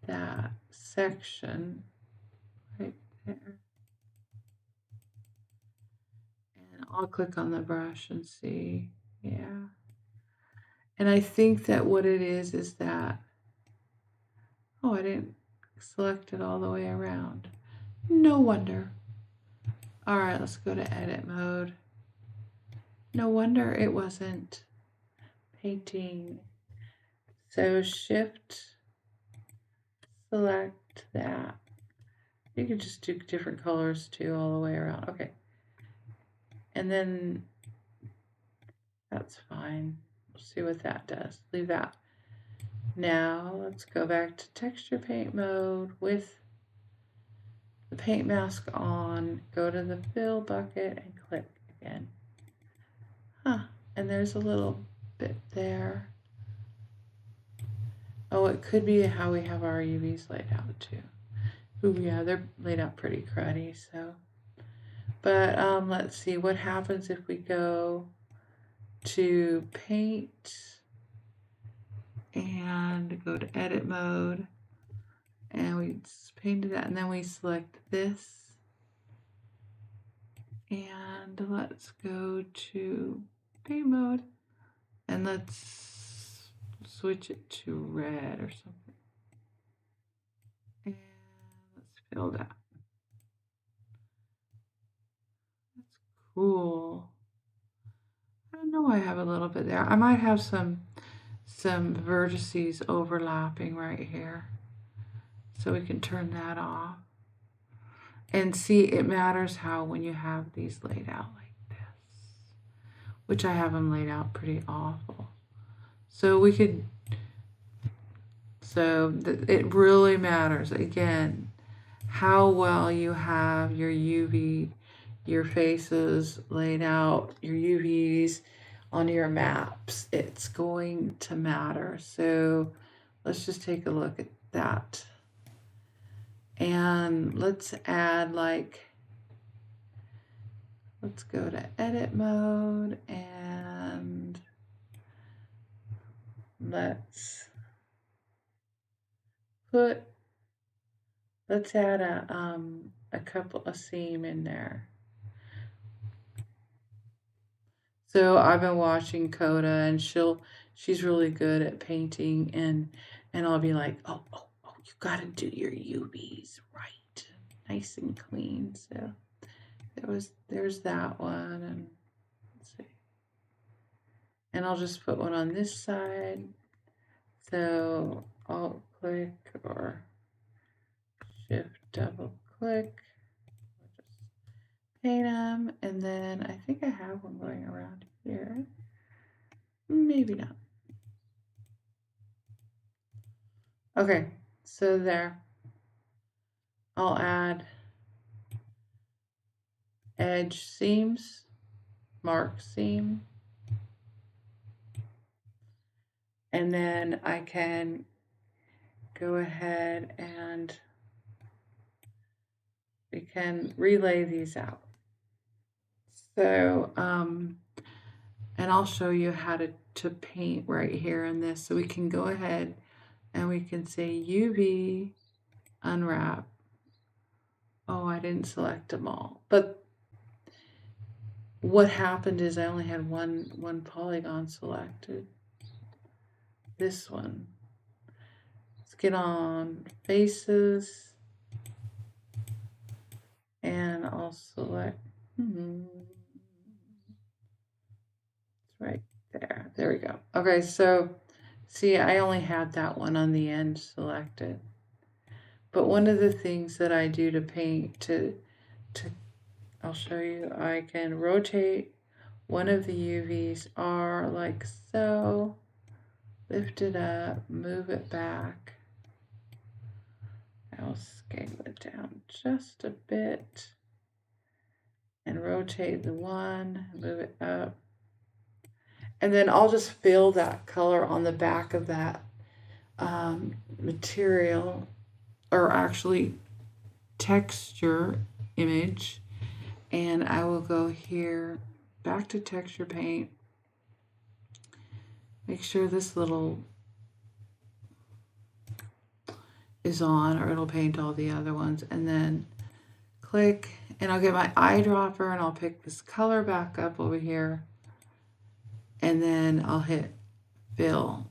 [SPEAKER 1] that section right there. And I'll click on the brush and see. Yeah. And I think that what it is that, oh, I didn't select it all the way around. No wonder. All right, let's go to edit mode. No wonder it wasn't painting. So shift, select that. You can just do different colors too all the way around. Okay. And then that's fine. We'll see what that does. Leave that. Now let's go back to texture paint mode with the paint mask on. Go to the fill bucket and click again. And there's a little bit there. Oh, it could be how we have our UVs laid out too. Ooh, yeah, they're laid out pretty cruddy, so. But let's see what happens if we go to paint and go to edit mode, and we painted that, and then we select this, and let's go to paint mode, and let's switch it to red or something, and let's fill that. That's cool. I don't know, I have a little bit there. I might have some vertices overlapping right here, so we can turn that off. And see, it matters how when you have these laid out like this, which I have them laid out pretty awful. So we could, it really matters, again, how well you have your UV, your faces laid out, your UVs on your maps. It's going to matter. So let's just take a look at that. And let's add let's go to edit mode and let's add a seam in there. So I've been watching Coda, and she's really good at painting, and I'll be like, oh, you gotta do your UVs right, nice and clean. So there's that one, and let's see. And I'll just put one on this side. So Alt click or Shift double click. Just paint them, and then I think I have one going around here. Maybe not. Okay, so there. I'll add edge seams, mark seam, and then I can go ahead and we can relay these out. So, and I'll show you how to paint right here in this. So we can go ahead and we can say UV unwrap. Oh, I didn't select them all. But what happened is I only had one polygon selected. This one. Let's get on faces. And I'll select. It's right there. There we go. Okay, so see, I only had that one on the end selected. But one of the things that I do to paint, I'll show you, I can rotate one of the UVs R like so, lift it up, move it back. I'll scale it down just a bit and rotate the one, move it up. And then I'll just fill that color on the back of that material, or actually texture image, and I will go here back to texture paint, make sure this little is on, or it'll paint all the other ones, and then click, and I'll get my eyedropper and I'll pick this color back up over here, and then I'll hit fill,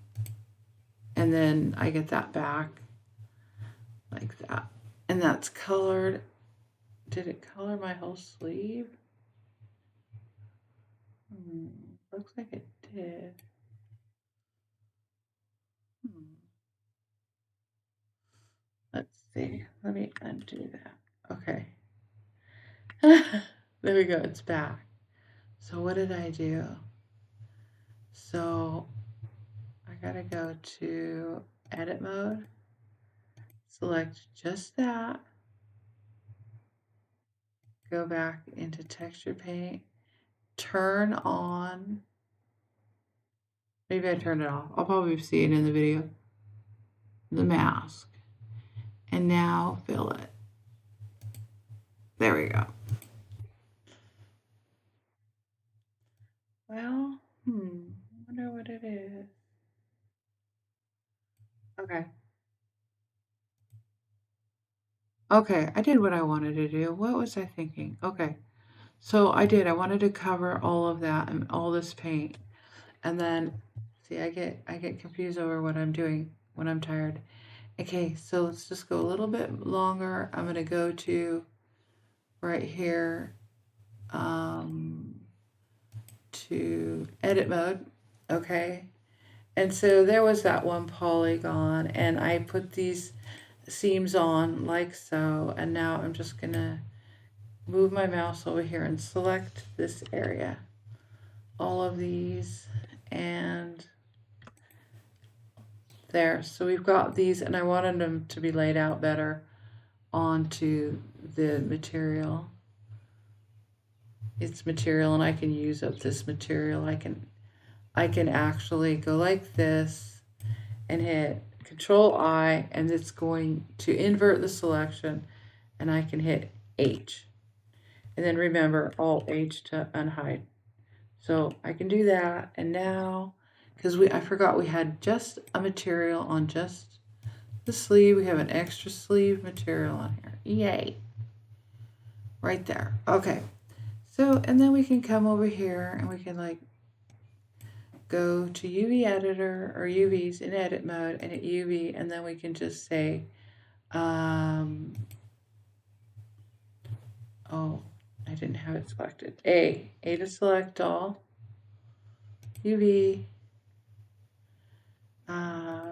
[SPEAKER 1] and then I get that back like that, and that's colored did it color my whole sleeve? Looks like it did. Let's see. Let me undo that. Okay. There we go. It's back. So what did I do? So I gotta go to edit mode, select just that, go back into texture paint, turn on, maybe I turned it off. I'll probably see it in the video, the mask, and now fill it. There we go. Well, wonder what it is. Okay. Okay, I did what I wanted to do. What was I thinking? Okay. So I did. I wanted to cover all of that and all this paint. And then see, I get confused over what I'm doing when I'm tired. Okay, so let's just go a little bit longer. I'm going to go to right here to edit mode. Okay. And so there was that one polygon, and I put these seams on like so, and now I'm just gonna move my mouse over here and select this area, all of these, and there. So we've got these, and I wanted them to be laid out better onto the material. It's material, and I can use up this material. I can actually go like this and hit Control I, and it's going to invert the selection, and I can hit H. And then remember, Alt H to unhide. So I can do that, and now, because I forgot we had just a material on just the sleeve, we have an extra sleeve material on here. Yay! Right there. Okay. So, and then we can come over here and we can like go to UV editor or UVs in edit mode and hit UV, and then we can just say, oh, I didn't have it selected. A to select all, UV,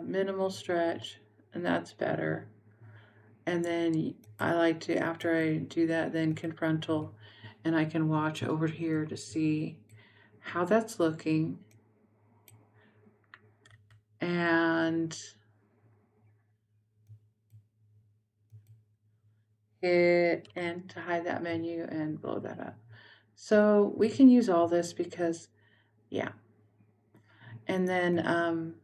[SPEAKER 1] minimal stretch, and that's better. And then I like to, after I do that, then confrontal, and I can watch over here to see how that's looking. And hit N to hide that menu and blow that up. So we can use all this because, yeah. And then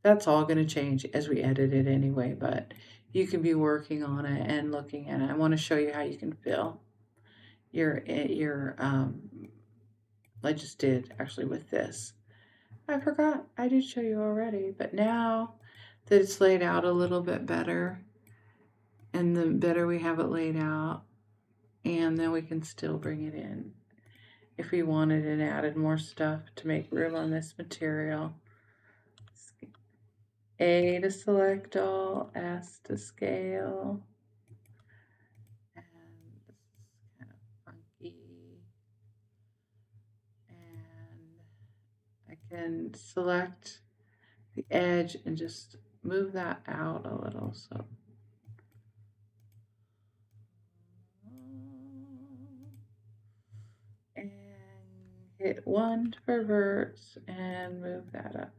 [SPEAKER 1] that's all going to change as we edit it anyway, but you can be working on it and looking at it. I want to show you how you can fill your I just did actually with this. I forgot, I did show you already, but now that it's laid out a little bit better, and the better we have it laid out, and then we can still bring it in if we wanted and added more stuff to make room on this material. A to select all, S to scale, and this is kind of funky, and I can select the edge and just move that out a little. So and hit 1 for verts and move that up.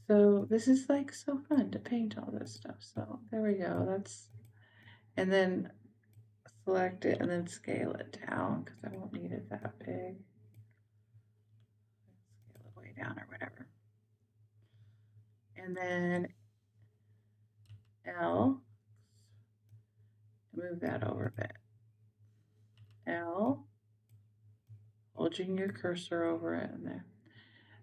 [SPEAKER 1] So this is like so fun to paint all this stuff. So there we go. That's, and then select it and then scale it down because I won't need it that big. Scale it way down or whatever. And then L, move that over a bit. L, holding your cursor over it in there.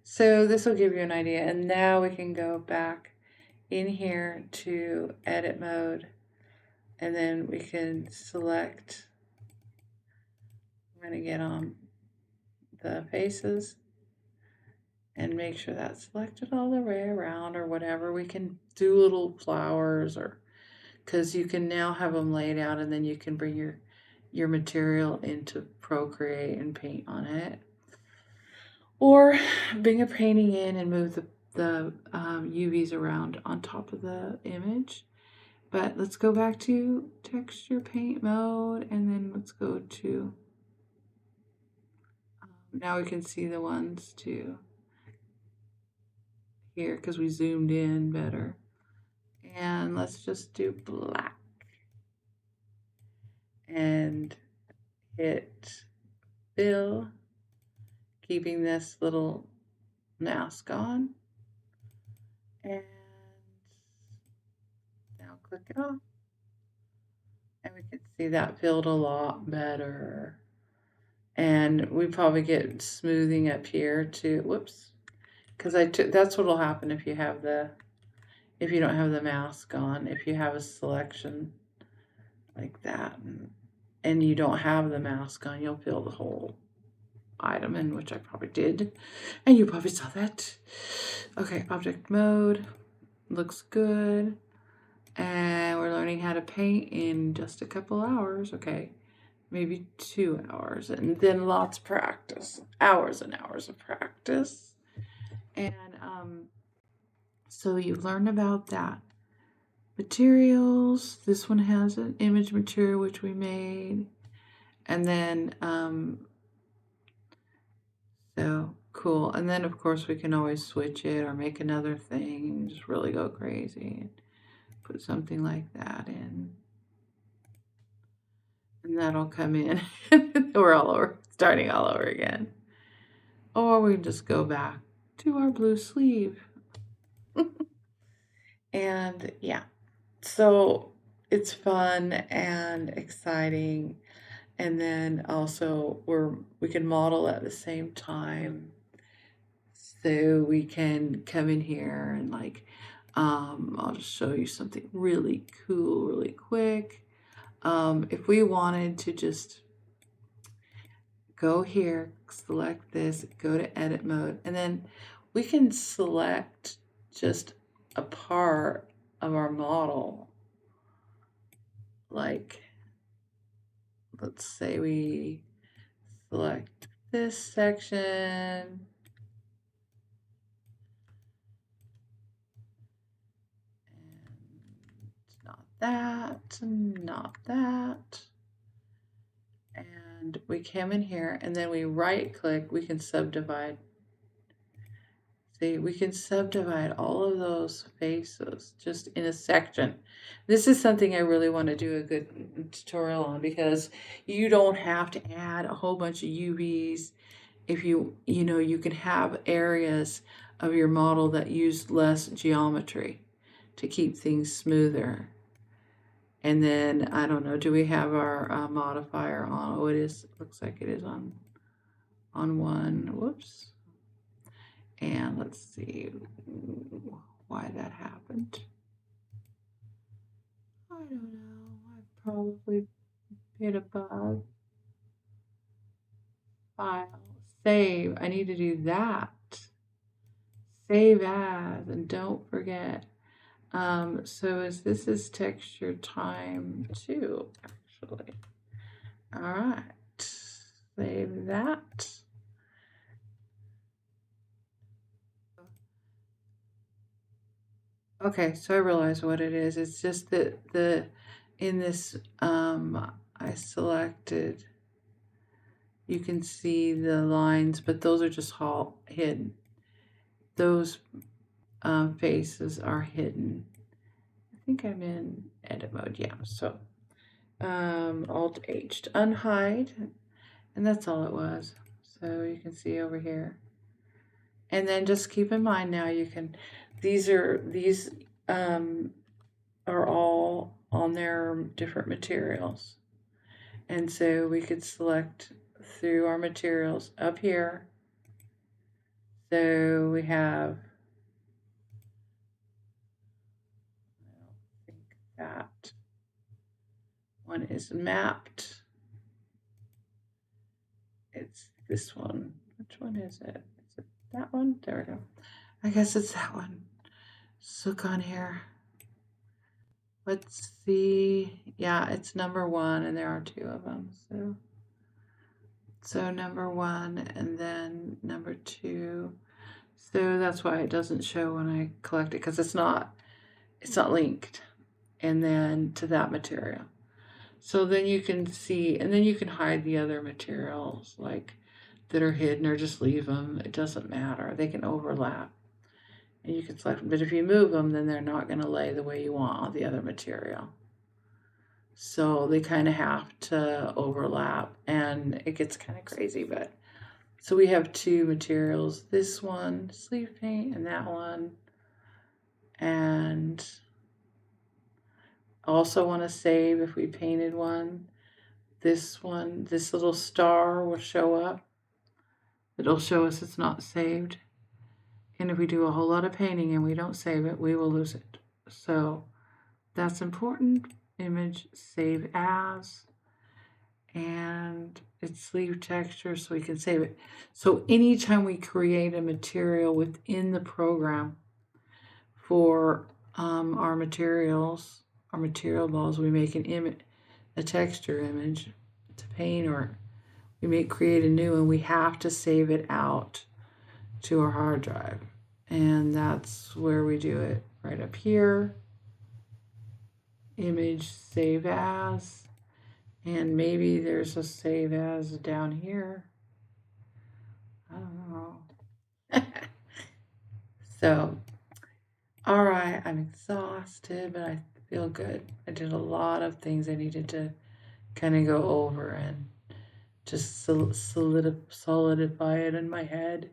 [SPEAKER 1] So this will give you an idea. And now we can go back in here to edit mode, and then we can select, I'm going to get on the faces and make sure that's selected all the way around or whatever. We can do little flowers or because you can now have them laid out, and then you can bring your material into Procreate and paint on it, or bring a painting in and move the UVs around on top of the image. But let's go back to texture paint mode, and then let's go to, now we can see the ones too here because we zoomed in better. And let's just do black and hit fill, keeping this little mask on. And now click it off. And we can see that filled a lot better. And we probably get smoothing up here too. Whoops. Because that's what'll happen if you don't have the mask on. If you have a selection like that and you don't have the mask on, you'll fill the whole item in, which I probably did. And you probably saw that. Okay, object mode. Looks good. And we're learning how to paint in just a couple hours. Okay, maybe 2 hours. And then lots of practice. Hours and hours of practice. And so you learn about that. Materials. This one has an image material which we made. And then so cool. And then of course we can always switch it or make another thing and just really go crazy and put something like that in. And that'll come in. We're all over, starting all over again. Or we just go back to our blue sleeve. And yeah, so it's fun and exciting. And then also we can model at the same time. So we can come in here and like, I'll just show you something really cool, really quick. If we wanted to just go here, select this, go to edit mode, and then we can select just a part of our model. Like, let's say we select this section. And not that. And we come in here and then we right click, we can subdivide. See, we can subdivide all of those faces just in a section. This is something I really want to do a good tutorial on because you don't have to add a whole bunch of UVs. If you can have areas of your model that use less geometry to keep things smoother. And then, I don't know, do we have our modifier on? Oh, it is, looks like it is on one. Whoops. And let's see why that happened. I don't know. I probably hit a bug. File. Save. I need to do that. Save as. And don't forget. So this is texture time 2, actually. All right. Save that. Okay, so I realize what it is. It's just that in this I selected, you can see the lines, but those are just all hidden. Those faces are hidden. I think I'm in edit mode, yeah. So Alt H to unhide, and that's all it was. So you can see over here. And then just keep in mind now these are all on their different materials. And so we could select through our materials up here. So we have, I don't think that one is mapped. It's this one. Which one is it? Is it that one? There we go. I guess it's that one. Let's look on here. let's see. Yeah, it's number 1, and there are 2 of them. So number 1 and then number 2. So that's why it doesn't show when I collect it, because it's not linked, and then to that material. So then you can see, and then you can hide the other materials like that are hidden, or just leave them. It doesn't matter. They can overlap, and you can select them. But if you move them, then they're not going to lay the way you want on the other material. So they kind of have to overlap, and it gets kind of crazy. But so we have 2 materials, this one, sleeve paint, and that one. And also want to save, if we painted one, this one, this little star will show up. It'll show us it's not saved. And if we do a whole lot of painting and we don't save it, we will lose it. So that's important. Image, save as, and it's sleeve texture, so we can save it. So anytime we create a material within the program for our materials, our material balls, we make an image, a texture image to paint, or we create a new one. We have to save it out to our hard drive, and that's where we do it, right up here. Image, save as, and maybe there's a save as down here. I don't know. So, all right, I'm exhausted, but I feel good. I did a lot of things I needed to kind of go over and just solidify it in my head.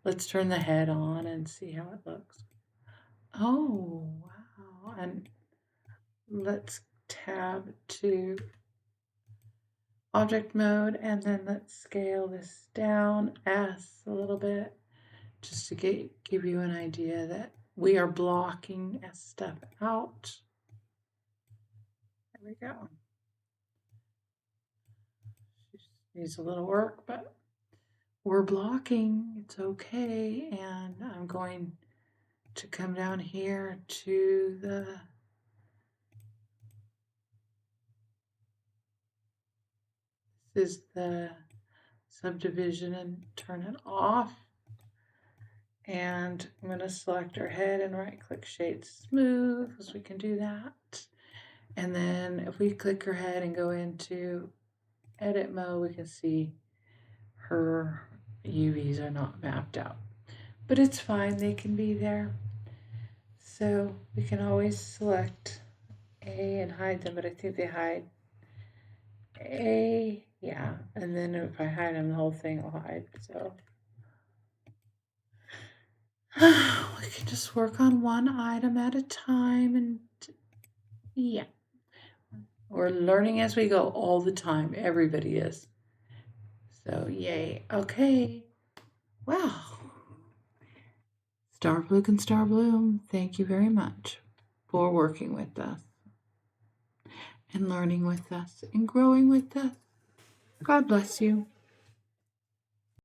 [SPEAKER 1] Let's turn the head on and see how it looks. Oh, wow. And let's tab to object mode, and then let's scale this down S a little bit, just to give you an idea that we are blocking S stuff out. There we go. Needs a little work, but we're blocking. It's okay. And I'm going to come down here to this is the subdivision, and turn it off. And I'm going to select our head and right click shade smooth, because we can do that. And then if we click her head and go into edit mode, we can see her UVs are not mapped out, but it's fine, they can be there. So we can always select A and hide them, but I think they hide A, yeah, and then if I hide them, the whole thing will hide. So we can just work on one item at a time, and yeah, we're learning as we go all the time. Everybody is. So yay. Okay. Wow. Starfluke and Starbloom, thank you very much for working with us and learning with us and growing with us. God bless you.